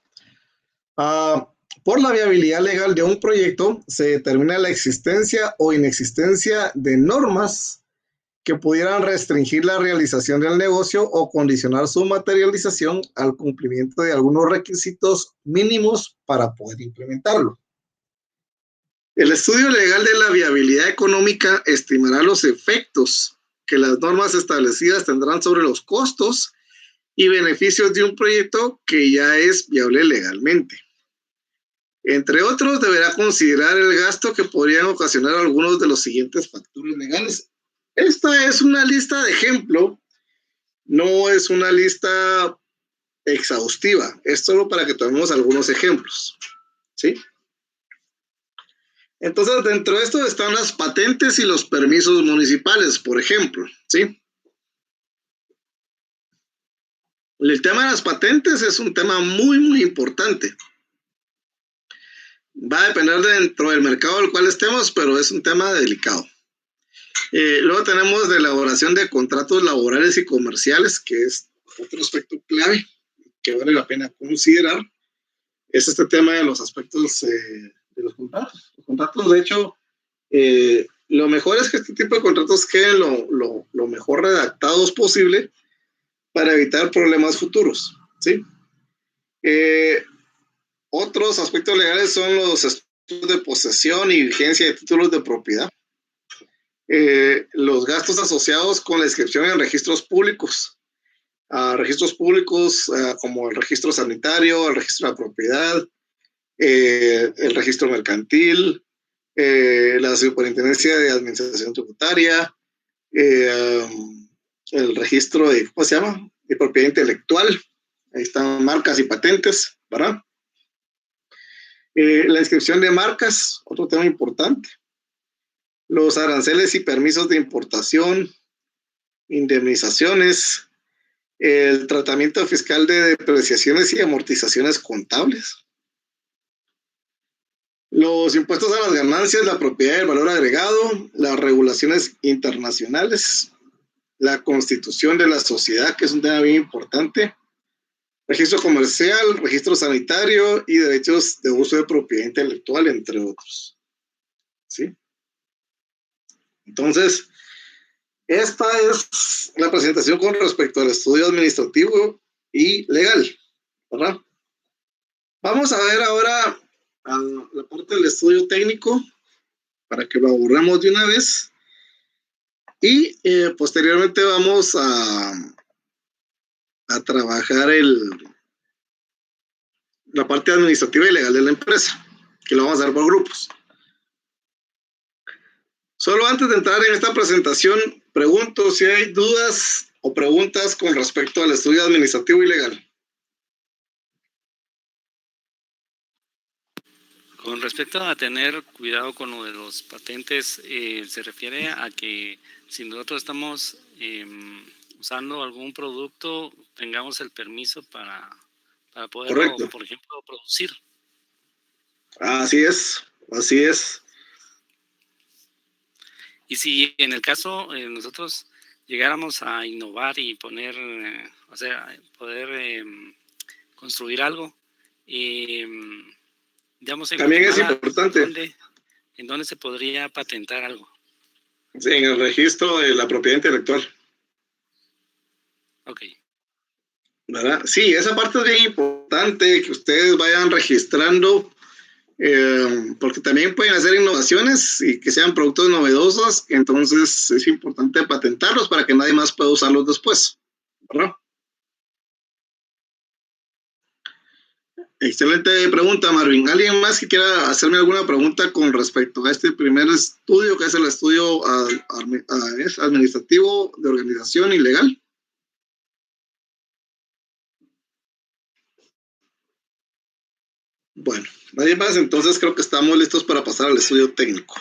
Por la viabilidad legal de un proyecto se determina la existencia o inexistencia de normas que pudieran restringir la realización del negocio o condicionar su materialización al cumplimiento de algunos requisitos mínimos para poder implementarlo. El estudio legal de la viabilidad económica estimará los efectos que las normas establecidas tendrán sobre los costos y beneficios de un proyecto que ya es viable legalmente. Entre otros, deberá considerar el gasto que podrían ocasionar algunos de los siguientes factores legales. Esta es una lista de ejemplo, no es una lista exhaustiva, es solo para que tomemos algunos ejemplos, ¿sí? Entonces, dentro de esto están las patentes y los permisos municipales, por ejemplo, ¿sí? El tema de las patentes es un tema muy, muy importante. Va a depender dentro del mercado al cual estemos, pero es un tema delicado. Luego tenemos de elaboración de contratos laborales y comerciales, que es otro aspecto clave que vale la pena considerar. Es este tema de los aspectos de los contratos. Los contratos, de hecho, lo mejor es que este tipo de contratos queden lo mejor redactados posible para evitar problemas futuros, ¿sí? Otros aspectos legales son los estudios de posesión y vigencia de títulos de propiedad. Los gastos asociados con la inscripción en registros públicos. Registros públicos como el registro sanitario, el registro de la propiedad, el registro mercantil, la superintendencia de administración tributaria, el registro de, ¿cómo se llama? De propiedad intelectual. Ahí están marcas y patentes, ¿verdad? La inscripción de marcas, otro tema importante. Los aranceles y permisos de importación, indemnizaciones, el tratamiento fiscal de depreciaciones y amortizaciones contables, los impuestos a las ganancias, la propiedad y el valor agregado, las regulaciones internacionales, la constitución de la sociedad, que es un tema bien importante, registro comercial, registro sanitario y derechos de uso de propiedad intelectual, entre otros. ¿Sí? Entonces, esta es la presentación con respecto al estudio administrativo y legal, ¿verdad? Vamos a ver ahora a la parte del estudio técnico para que lo aburramos de una vez y posteriormente vamos a trabajar la parte administrativa y legal de la empresa, que lo vamos a hacer por grupos. Solo antes de entrar en esta presentación, pregunto si hay dudas o preguntas con respecto al estudio administrativo y legal.
Con respecto a tener cuidado con lo de los patentes, se refiere a que si nosotros estamos usando algún producto, tengamos el permiso para poderlo,
correcto,
por ejemplo, producir.
Así es, así es.
Y si en el caso nosotros llegáramos a innovar y poner, o sea, poder construir algo, digamos en
también
Guatemala,
es importante.
¿en dónde se podría patentar algo?
Sí, en el registro de la propiedad intelectual.
Ok.
¿Verdad? Sí, esa parte es bien importante, que ustedes vayan registrando, porque también pueden hacer innovaciones y que sean productos novedosos, entonces es importante patentarlos para que nadie más pueda usarlos después, ¿verdad? Excelente pregunta, Marvin. ¿Alguien más que quiera hacerme alguna pregunta con respecto a este primer estudio, que es el estudio administrativo de organización y legal? Bueno, nadie más, entonces creo que estamos listos para pasar al estudio técnico.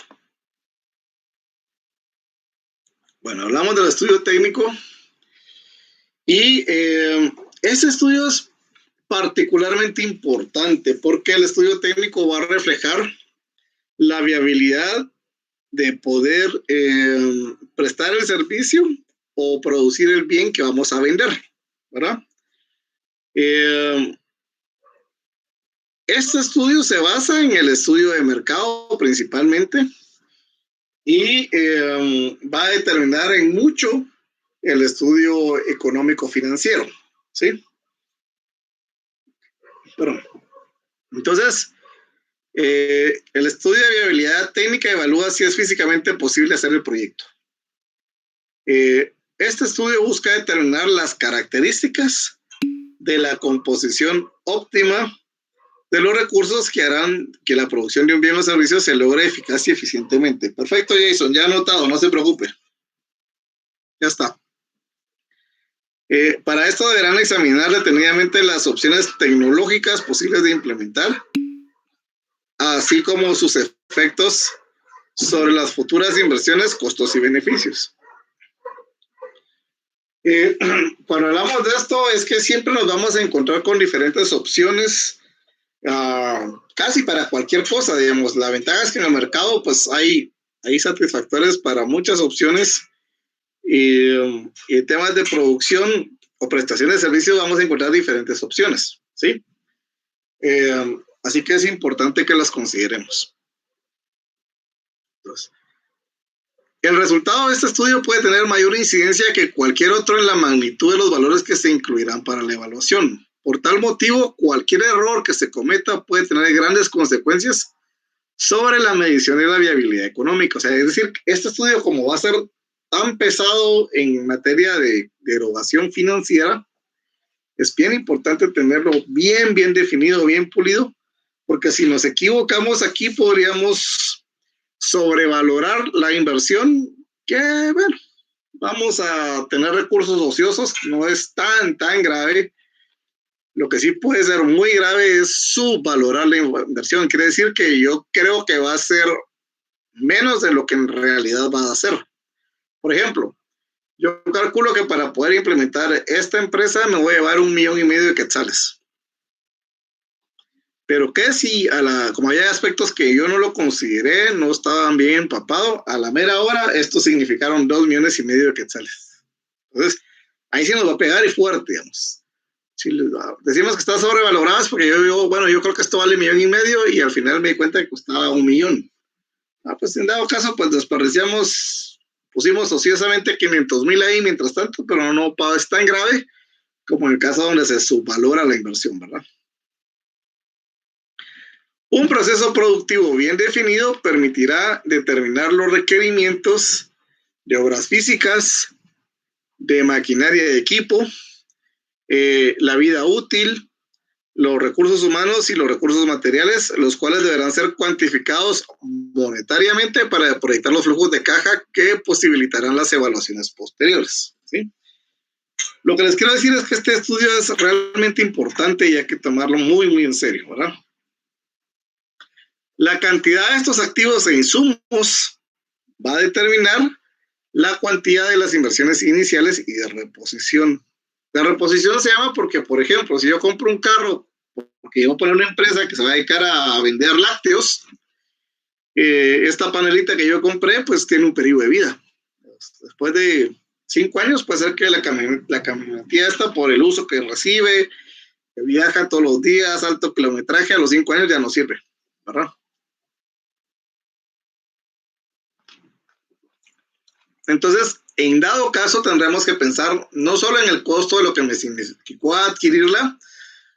Bueno, hablamos del estudio técnico y ese estudio es particularmente importante porque el estudio técnico va a reflejar la viabilidad de poder prestar el servicio o producir el bien que vamos a vender, ¿verdad? Este estudio se basa en el estudio de mercado principalmente y va a determinar en mucho el estudio económico financiero, ¿sí? Pero, entonces, el estudio de viabilidad técnica evalúa si es físicamente posible hacer el proyecto. Este estudio busca determinar las características de la composición óptima de los recursos que harán que la producción de un bien o servicio se logre eficaz y eficientemente. Perfecto, Jason, ya anotado, no se preocupe. Ya está. Para esto deberán examinar detenidamente las opciones tecnológicas posibles de implementar, así como sus efectos sobre las futuras inversiones, costos y beneficios. Cuando hablamos de esto es que siempre nos vamos a encontrar con diferentes opciones, casi para cualquier cosa, digamos. La ventaja es que en el mercado pues hay satisfactores para muchas opciones y en temas de producción o prestación de servicios vamos a encontrar diferentes opciones, ¿sí? Así que es importante que las consideremos. Entonces, el resultado de este estudio puede tener mayor incidencia que cualquier otro en la magnitud de los valores que se incluirán para la evaluación. Por tal motivo, cualquier error que se cometa puede tener grandes consecuencias sobre la medición de la viabilidad económica. O sea, es decir, este estudio, como va a ser tan pesado en materia de erogación financiera, es bien importante tenerlo bien definido, bien pulido, porque si nos equivocamos aquí podríamos sobrevalorar la inversión, que bueno, vamos a tener recursos ociosos, no es tan grave. Lo que sí puede ser muy grave es subvalorar la inversión. Quiere decir que yo creo que va a ser menos de lo que en realidad va a ser. Por ejemplo, yo calculo que para poder implementar esta empresa me voy a llevar 1,5 millones de quetzales. Pero que si como había aspectos que yo no lo consideré, no estaban bien empapado, a la mera hora esto significaron 2,5 millones de quetzales. Entonces, ahí sí nos va a pegar y fuerte, digamos. Si decimos que está sobrevalorado es porque yo creo que esto vale 1,5 millones y al final me di cuenta que costaba 1 millón. Pues en dado caso, pues desperdiciamos pusimos ociosamente 500,000 ahí mientras tanto, pero no es tan grave como en el caso donde se subvalora la inversión, ¿verdad? Un proceso productivo bien definido permitirá determinar los requerimientos de obras físicas, de maquinaria y equipo, la vida útil, los recursos humanos y los recursos materiales, los cuales deberán ser cuantificados monetariamente para proyectar los flujos de caja que posibilitarán las evaluaciones posteriores, ¿sí? Lo que les quiero decir es que este estudio es realmente importante y hay que tomarlo muy, muy en serio, ¿verdad? La cantidad de estos activos e insumos va a determinar la cuantía de las inversiones iniciales y de reposición. La reposición se llama porque, por ejemplo, si yo compro un carro, porque yo voy a poner una empresa que se va a dedicar a vender lácteos, esta panelita que yo compré, pues tiene un periodo de vida. Después de 5 años, puede ser que la camionetilla esta, por el uso que recibe, que viaja todos los días, alto kilometraje, a los 5 años ya no sirve, ¿verdad? Entonces, en dado caso, tendremos que pensar no solo en el costo de lo que me significó adquirirla,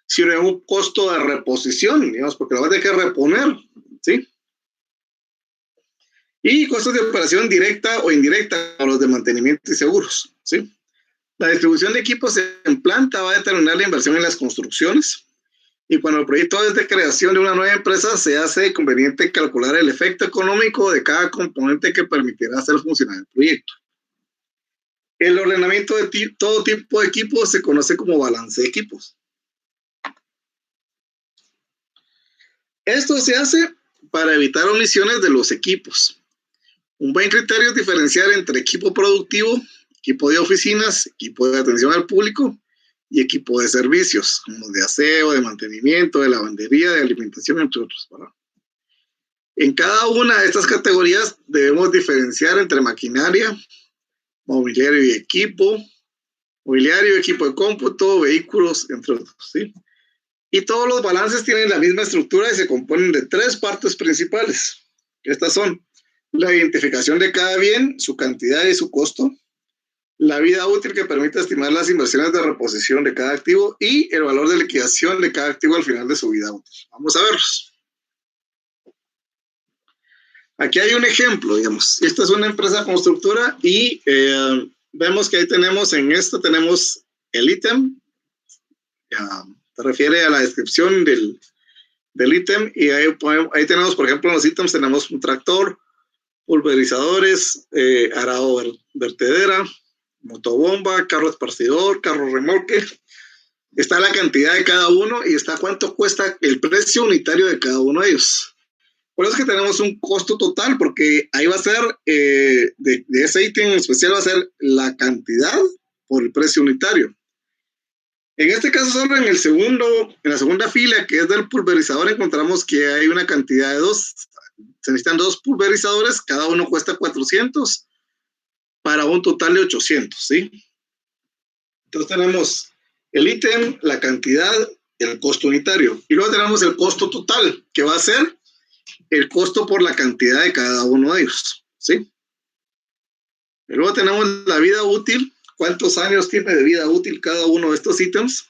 sino en un costo de reposición, digamos, porque la voy a tener que reponer, ¿sí? Y costos de operación directa o indirecta, como los de mantenimiento y seguros, ¿sí? La distribución de equipos en planta va a determinar la inversión en las construcciones. Y cuando el proyecto es de creación de una nueva empresa, se hace conveniente calcular el efecto económico de cada componente que permitirá hacer funcionar el proyecto. El ordenamiento de todo tipo de equipos se conoce como balance de equipos. Esto se hace para evitar omisiones de los equipos. Un buen criterio es diferenciar entre equipo productivo, equipo de oficinas, equipo de atención al público y equipo de servicios, como de aseo, de mantenimiento, de lavandería, de alimentación, entre otros, ¿verdad? En cada una de estas categorías debemos diferenciar entre maquinaria, mobiliario y equipo, mobiliario, equipo de cómputo, vehículos, entre otros, ¿sí? Y todos los balances tienen la misma estructura y se componen de 3 partes principales. Estas son la identificación de cada bien, su cantidad y su costo, la vida útil que permite estimar las inversiones de reposición de cada activo y el valor de liquidación de cada activo al final de su vida útil. Vamos a verlos. Aquí hay un ejemplo, digamos. Esta es una empresa constructora y vemos que ahí tenemos, en esto tenemos el ítem. Se refiere a la descripción del ítem y ahí tenemos, por ejemplo, en los ítems tenemos un tractor, pulverizadores, arado vertedera, motobomba, carro esparcidor, carro remolque. Está la cantidad de cada uno y está cuánto cuesta el precio unitario de cada uno de ellos. Por eso es que tenemos un costo total, porque ahí va a ser, de ese ítem en especial va a ser la cantidad por el precio unitario. En este caso, solo en la segunda fila, que es del pulverizador, encontramos que hay una cantidad de 2. Se necesitan 2 pulverizadores, cada uno cuesta 400 para un total de 800, ¿sí? Entonces tenemos el ítem, la cantidad, el costo unitario. Y luego tenemos el costo total, que va a ser el costo por la cantidad de cada uno de ellos, ¿sí? Y luego tenemos la vida útil, cuántos años tiene de vida útil cada uno de estos ítems.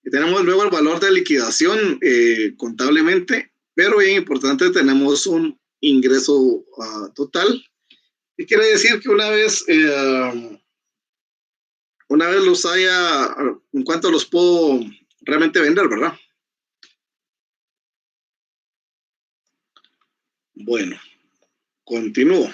Y tenemos luego el valor de liquidación contablemente, pero bien importante, tenemos un ingreso total. Y quiere decir que una vez los haya, en cuanto los puedo realmente vender, ¿verdad? Bueno, continúo.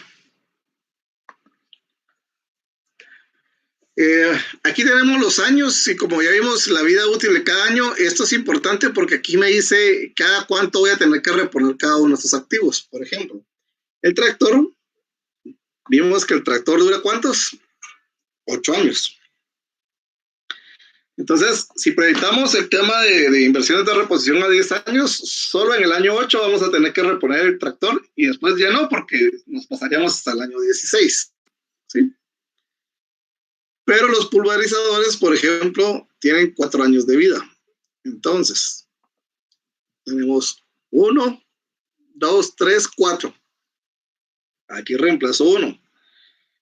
Aquí tenemos los años y como ya vimos la vida útil de cada año, esto es importante porque aquí me dice cada cuánto voy a tener que reponer cada uno de estos activos. Por ejemplo, el tractor, vimos que el tractor dura ¿cuántos? 8 años. Entonces, si proyectamos el tema de inversiones de reposición a 10 años, solo en el año 8 vamos a tener que reponer el tractor y después ya no, porque nos pasaríamos hasta el año 16, ¿sí? Pero los pulverizadores, por ejemplo, tienen 4 años de vida. Entonces, tenemos 1, 2, 3, 4. Aquí reemplazó uno.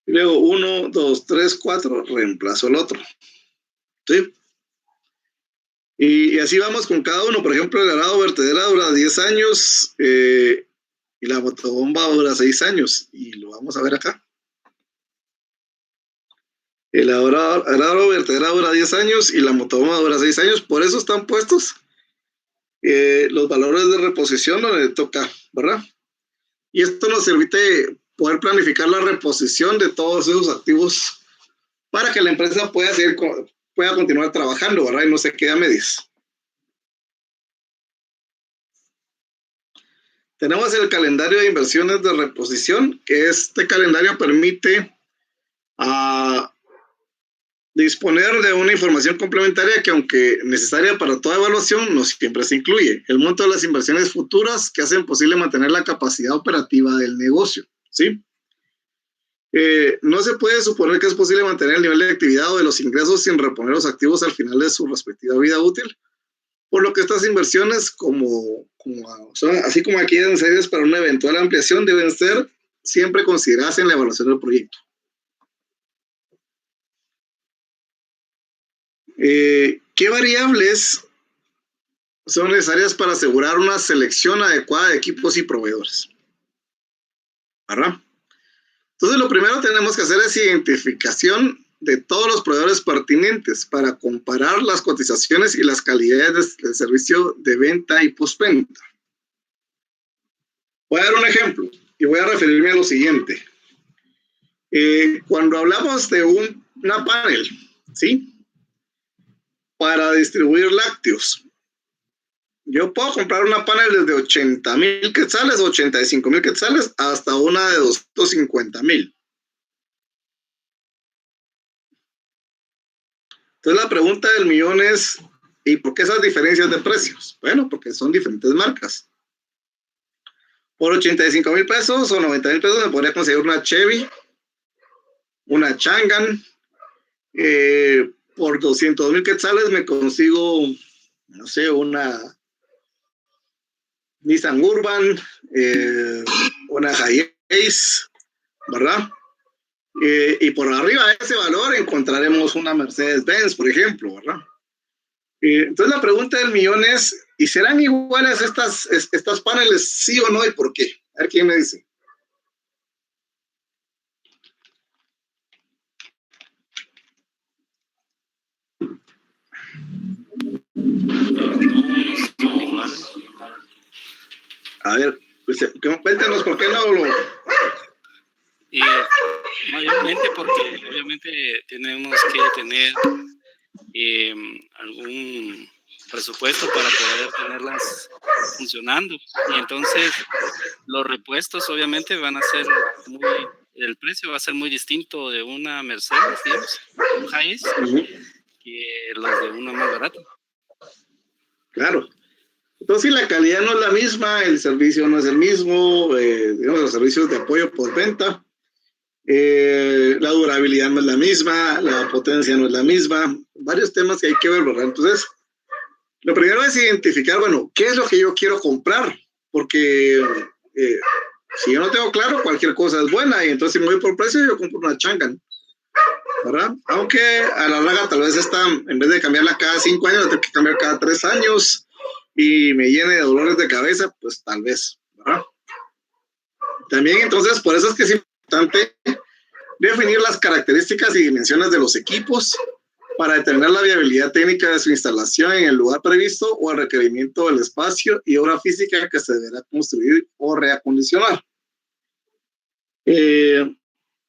Y luego 1, 2, 3, 4, reemplazó el otro. ¿Sí? Y así vamos con cada uno. Por ejemplo, el arado vertedera dura 10 años y la motobomba dura 6 años. Y lo vamos a ver acá. El arado vertedera dura 10 años y la motobomba dura 6 años. Por eso están puestos los valores de reposición donde toca, ¿verdad? Y esto nos permite poder planificar la reposición de todos esos activos para que la empresa pueda continuar trabajando, ¿verdad? Y no se quede a medias. Tenemos el calendario de inversiones de reposición, que este calendario permite disponer de una información complementaria que, aunque necesaria para toda evaluación, no siempre se incluye. El monto de las inversiones futuras que hacen posible mantener la capacidad operativa del negocio, ¿sí? No se puede suponer que es posible mantener el nivel de actividad o de los ingresos sin reponer los activos al final de su respectiva vida útil, por lo que estas inversiones, así como aquellas necesarias para una eventual ampliación, deben ser siempre consideradas en la evaluación del proyecto. ¿Qué variables son necesarias para asegurar una selección adecuada de equipos y proveedores? ¿Verdad? Entonces, lo primero que tenemos que hacer es identificación de todos los proveedores pertinentes para comparar las cotizaciones y las calidades del servicio de venta y postventa. Voy a dar un ejemplo y voy a referirme a lo siguiente. Cuando hablamos de una panel, ¿sí? Para distribuir lácteos, yo puedo comprar una panel desde 80,000 quetzales, 85,000 quetzales, hasta una de 250,000. Entonces la pregunta del millón es, ¿y por qué esas diferencias de precios? Bueno, porque son diferentes marcas. Por 85,000 pesos o 90,000 pesos me podría conseguir una Chevy, una Changan. Por 200,000 quetzales me consigo, no sé, una Nissan Urban, una Hiace, ¿verdad? Y por arriba de ese valor encontraremos una Mercedes-Benz, por ejemplo, ¿verdad? Entonces la pregunta del millón es, ¿y serán iguales estas paneles, sí o no, y por qué? A ver quién me dice. A ver, cuéntanos por qué no lo...
Mayormente porque obviamente tenemos que tener algún presupuesto para poder tenerlas funcionando, y entonces los repuestos obviamente van a ser el precio va a ser muy distinto de una Mercedes, digamos, un Hiace, que los de una más barata. Claro.
Entonces, si la calidad no es la misma, el servicio no es el mismo, digamos, los servicios de apoyo postventa, la durabilidad no es la misma, la potencia no es la misma, varios temas que hay que ver, ¿verdad? Entonces, lo primero es identificar, bueno, ¿qué es lo que yo quiero comprar? Porque si yo no tengo claro, cualquier cosa es buena, y entonces si me voy por precio, yo compro una Changan, ¿verdad? Aunque a la larga tal vez en vez de cambiarla cada 5 años, la tengo que cambiar cada 3 años, y me llene de dolores de cabeza, pues tal vez, ¿verdad? También entonces, por eso es que es importante definir las características y dimensiones de los equipos para determinar la viabilidad técnica de su instalación en el lugar previsto o el requerimiento del espacio y obra física que se deberá construir o reacondicionar.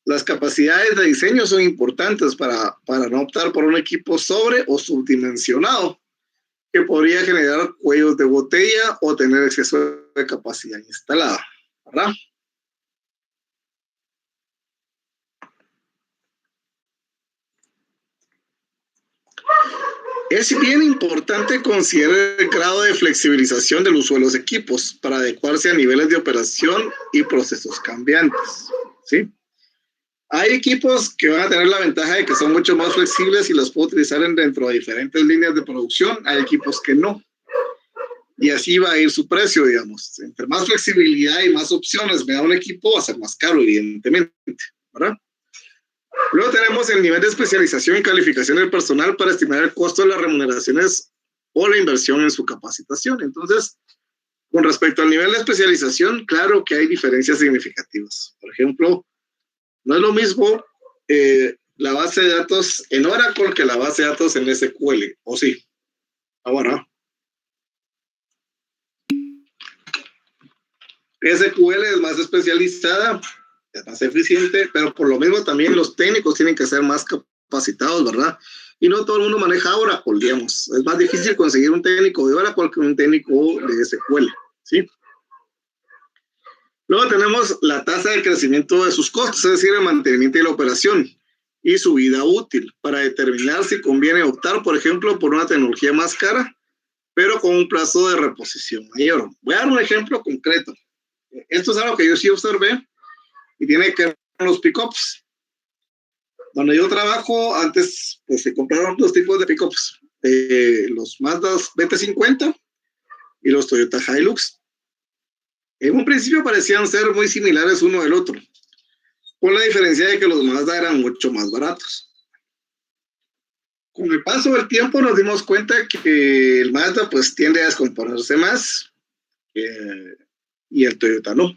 Las capacidades de diseño son importantes para no optar por un equipo sobre o subdimensionado que podría generar cuellos de botella o tener exceso de capacidad instalada, ¿verdad? Es bien importante considerar el grado de flexibilización del uso de los equipos para adecuarse a niveles de operación y procesos cambiantes, ¿sí? Hay equipos que van a tener la ventaja de que son mucho más flexibles y los puedo utilizar dentro de diferentes líneas de producción. Hay equipos que no. y así va a ir su precio, digamos. Entre más flexibilidad y más opciones me da un equipo, va a ser más caro, evidentemente, ¿verdad? Luego tenemos el nivel de especialización y calificación del personal para estimar el costo de las remuneraciones o la inversión en su capacitación. Entonces, con respecto al nivel de especialización, claro que hay diferencias significativas. Por ejemplo, no es lo mismo la base de datos en Oracle que la base de datos en SQL, ¿o sí? Ahora, SQL es más especializada, es más eficiente, pero por lo mismo también los técnicos tienen que ser más capacitados, ¿verdad? Y no todo el mundo maneja Oracle, digamos. Es más difícil conseguir un técnico de Oracle que un técnico de SQL, ¿sí? Luego tenemos la tasa de crecimiento de sus costos, es decir, el mantenimiento y la operación y su vida útil, para determinar si conviene optar, por ejemplo, por una tecnología más cara, pero con un plazo de reposición mayor. Voy a dar un ejemplo concreto. Esto es algo que yo sí observé y tiene que ver con los pickups. Donde yo trabajo, antes pues, se compraron dos tipos de pickups, los Mazda BT50 y los Toyota Hilux. En un principio parecían ser muy similares uno del otro, con la diferencia de que los Mazda eran mucho más baratos. Con el paso del tiempo nos dimos cuenta que el Mazda pues tiende a descomponerse más y el Toyota no.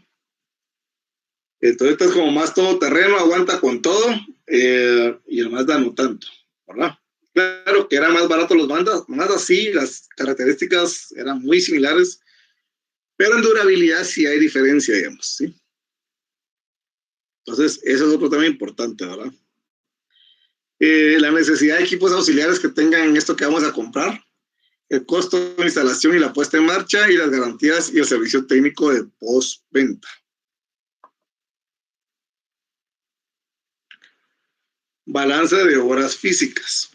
El Toyota es como más todoterreno, aguanta con todo, y el Mazda no tanto, ¿verdad? Claro que eran más baratos los Mazda, sí, las características eran muy similares, pero en durabilidad sí hay diferencia, digamos, ¿sí? Entonces, eso es otro tema importante, ¿verdad? La necesidad de equipos auxiliares que tengan esto que vamos a comprar, el costo de instalación y la puesta en marcha y las garantías y el servicio técnico de postventa. Balance de horas físicas.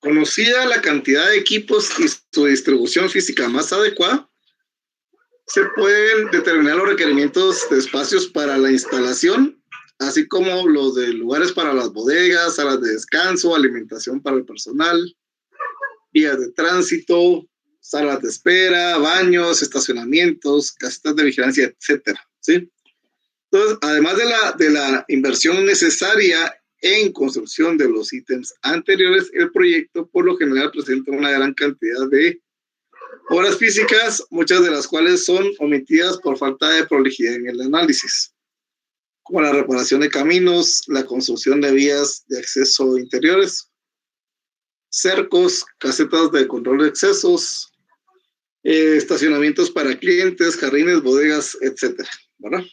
Conocida la cantidad de equipos y su distribución física más adecuada, se pueden determinar los requerimientos de espacios para la instalación, así como los de lugares para las bodegas, salas de descanso, alimentación para el personal, vías de tránsito, salas de espera, baños, estacionamientos, casetas de vigilancia, etcétera, ¿sí? Entonces, además de la inversión necesaria en construcción de los ítems anteriores, el proyecto por lo general presenta una gran cantidad de horas físicas, muchas de las cuales son omitidas por falta de prolijidad en el análisis, como la reparación de caminos, la construcción de vías de acceso interiores, cercos, casetas de control de accesos, estacionamientos para clientes, jardines, bodegas, etcétera, ¿verdad?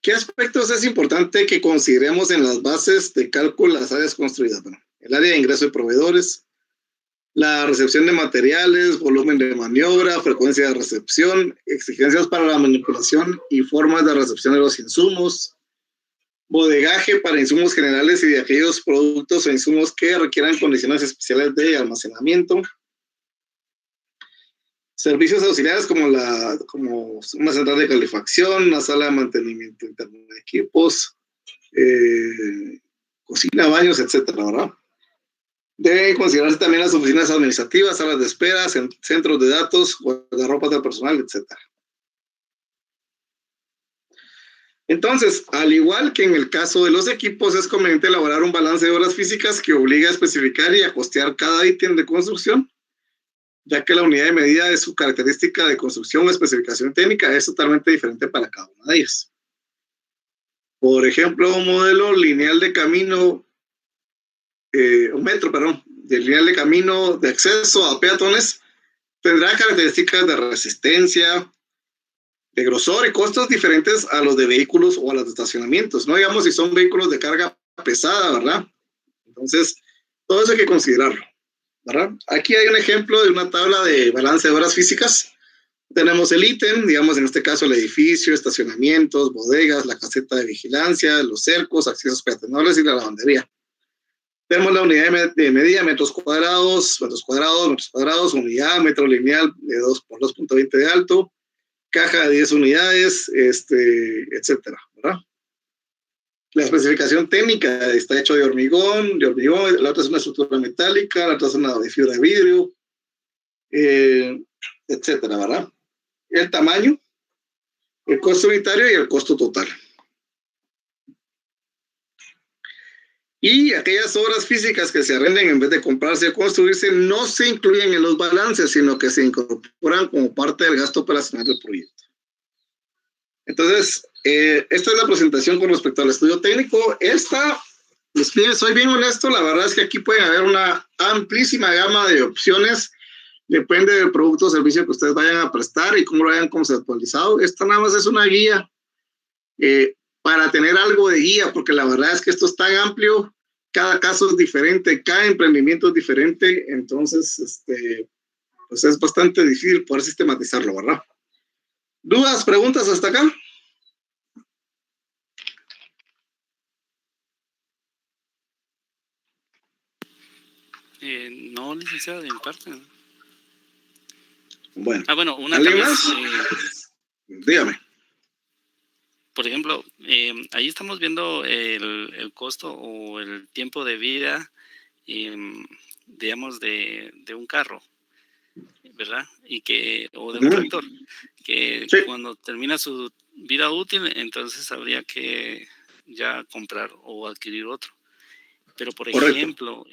¿Qué aspectos es importante que consideremos en las bases de cálculo de las áreas construidas? Bueno, el área de ingreso de proveedores, la recepción de materiales, volumen de maniobra, frecuencia de recepción, exigencias para la manipulación y formas de recepción de los insumos, bodegaje para insumos generales y de aquellos productos o insumos que requieran condiciones especiales de almacenamiento, servicios auxiliares como una central de calefacción, una sala de mantenimiento interno de equipos, cocina, baños, etcétera, ¿verdad? Deben considerarse también las oficinas administrativas, salas de espera, centros de datos, guardarropas del personal, etcétera. Entonces, al igual que en el caso de los equipos, es conveniente elaborar un balance de horas físicas que obliga a especificar y a costear cada ítem de construcción, ya que la unidad de medida de su característica de construcción o especificación técnica es totalmente diferente para cada una de ellas. Por ejemplo, un modelo lineal de camino, de lineal de camino de acceso a peatones tendrá características de resistencia, de grosor y costos diferentes a los de vehículos o a los de estacionamientos. No digamos si son vehículos de carga pesada, ¿verdad? Entonces, todo eso hay que considerarlo, ¿verdad? Aquí hay un ejemplo de una tabla de balance de horas físicas. Tenemos el ítem, digamos en este caso el edificio, estacionamientos, bodegas, la caseta de vigilancia, los cercos, accesos peatonales y la lavandería. Tenemos la unidad de medida, metros cuadrados, unidad, metro lineal de 2 por 2.20 de alto, caja de 10 unidades, etcétera, ¿verdad? La especificación técnica está hecho de hormigón, la otra es una estructura metálica, la otra es una de fibra de vidrio, etcétera, ¿verdad? El tamaño, el costo unitario y el costo total. Y aquellas obras físicas que se arrenden en vez de comprarse o construirse no se incluyen en los balances, sino que se incorporan como parte del gasto operacional del proyecto. Entonces, esta es la presentación con respecto al estudio técnico. Soy bien honesto, la verdad es que aquí puede haber una amplísima gama de opciones. Depende del producto o servicio que ustedes vayan a prestar y cómo lo hayan conceptualizado. Esta nada más es una guía para tener algo de guía, porque la verdad es que esto es tan amplio, cada caso es diferente, cada emprendimiento es diferente, entonces pues es bastante difícil poder sistematizarlo, ¿verdad? ¿Dudas, preguntas hasta acá?
No, licenciado, de mi parte.
Bueno.
Bueno, una
¿Alguien
tal vez,
más? Dígame.
Por ejemplo, ahí estamos viendo el costo o el tiempo de vida, digamos, de un carro, ¿verdad? O de un tractor, que
sí.
Cuando termina su vida útil, entonces habría que ya comprar o adquirir otro. Pero, por
Correcto.
ejemplo,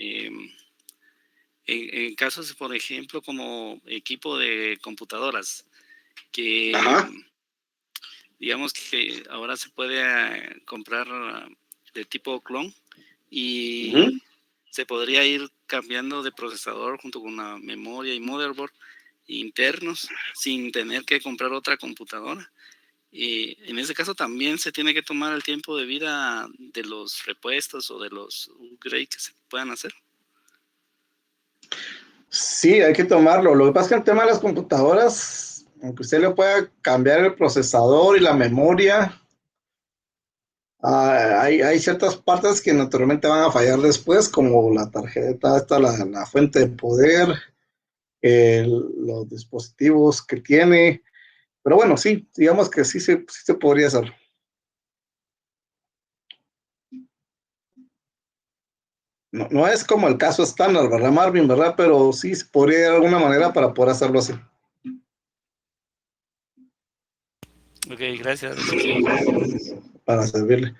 en casos, por ejemplo, como equipo de computadoras, que digamos que ahora se puede comprar de tipo clon y se podría ir cambiando de procesador junto con la memoria y motherboard internos sin tener que comprar otra computadora. Y en ese caso también se tiene que tomar el tiempo de vida de los repuestos o de los upgrades que se puedan hacer.
Sí, hay que tomarlo. Lo que pasa es que el tema de las computadoras, aunque usted le pueda cambiar el procesador y la memoria, hay ciertas partes que naturalmente van a fallar después, como la tarjeta, la fuente de poder, los dispositivos que tiene. Pero bueno, sí, digamos que sí se podría hacer. No es como el caso estándar, ¿verdad, Marvin? ¿Verdad? Pero sí se podría de alguna manera para poder hacerlo así.
Ok, gracias.
Para servirle.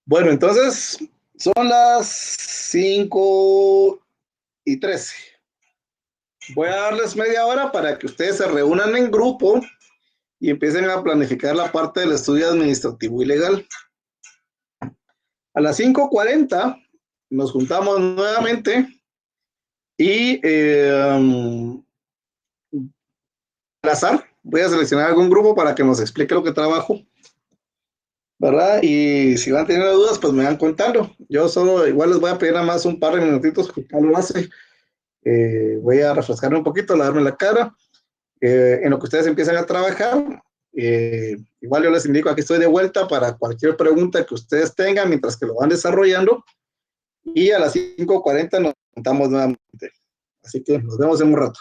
Bueno, entonces son las 5:13. Voy a darles media hora para que ustedes se reúnan en grupo y empiecen a planificar la parte del estudio administrativo y legal. A las 5:40 nos juntamos nuevamente y al azar voy a seleccionar algún grupo para que nos explique lo que trabajo, ¿verdad? Y si van teniendo dudas, pues me van contando. Yo solo igual les voy a pedir nada más un par de minutitos que Carlos hace. Voy a refrescarme un poquito, lavarme la cara. En lo que ustedes empiezan a trabajar, igual yo les indico, aquí estoy de vuelta para cualquier pregunta que ustedes tengan mientras que lo van desarrollando. Y a las 5:40 nos juntamos nuevamente. Así que nos vemos en un rato.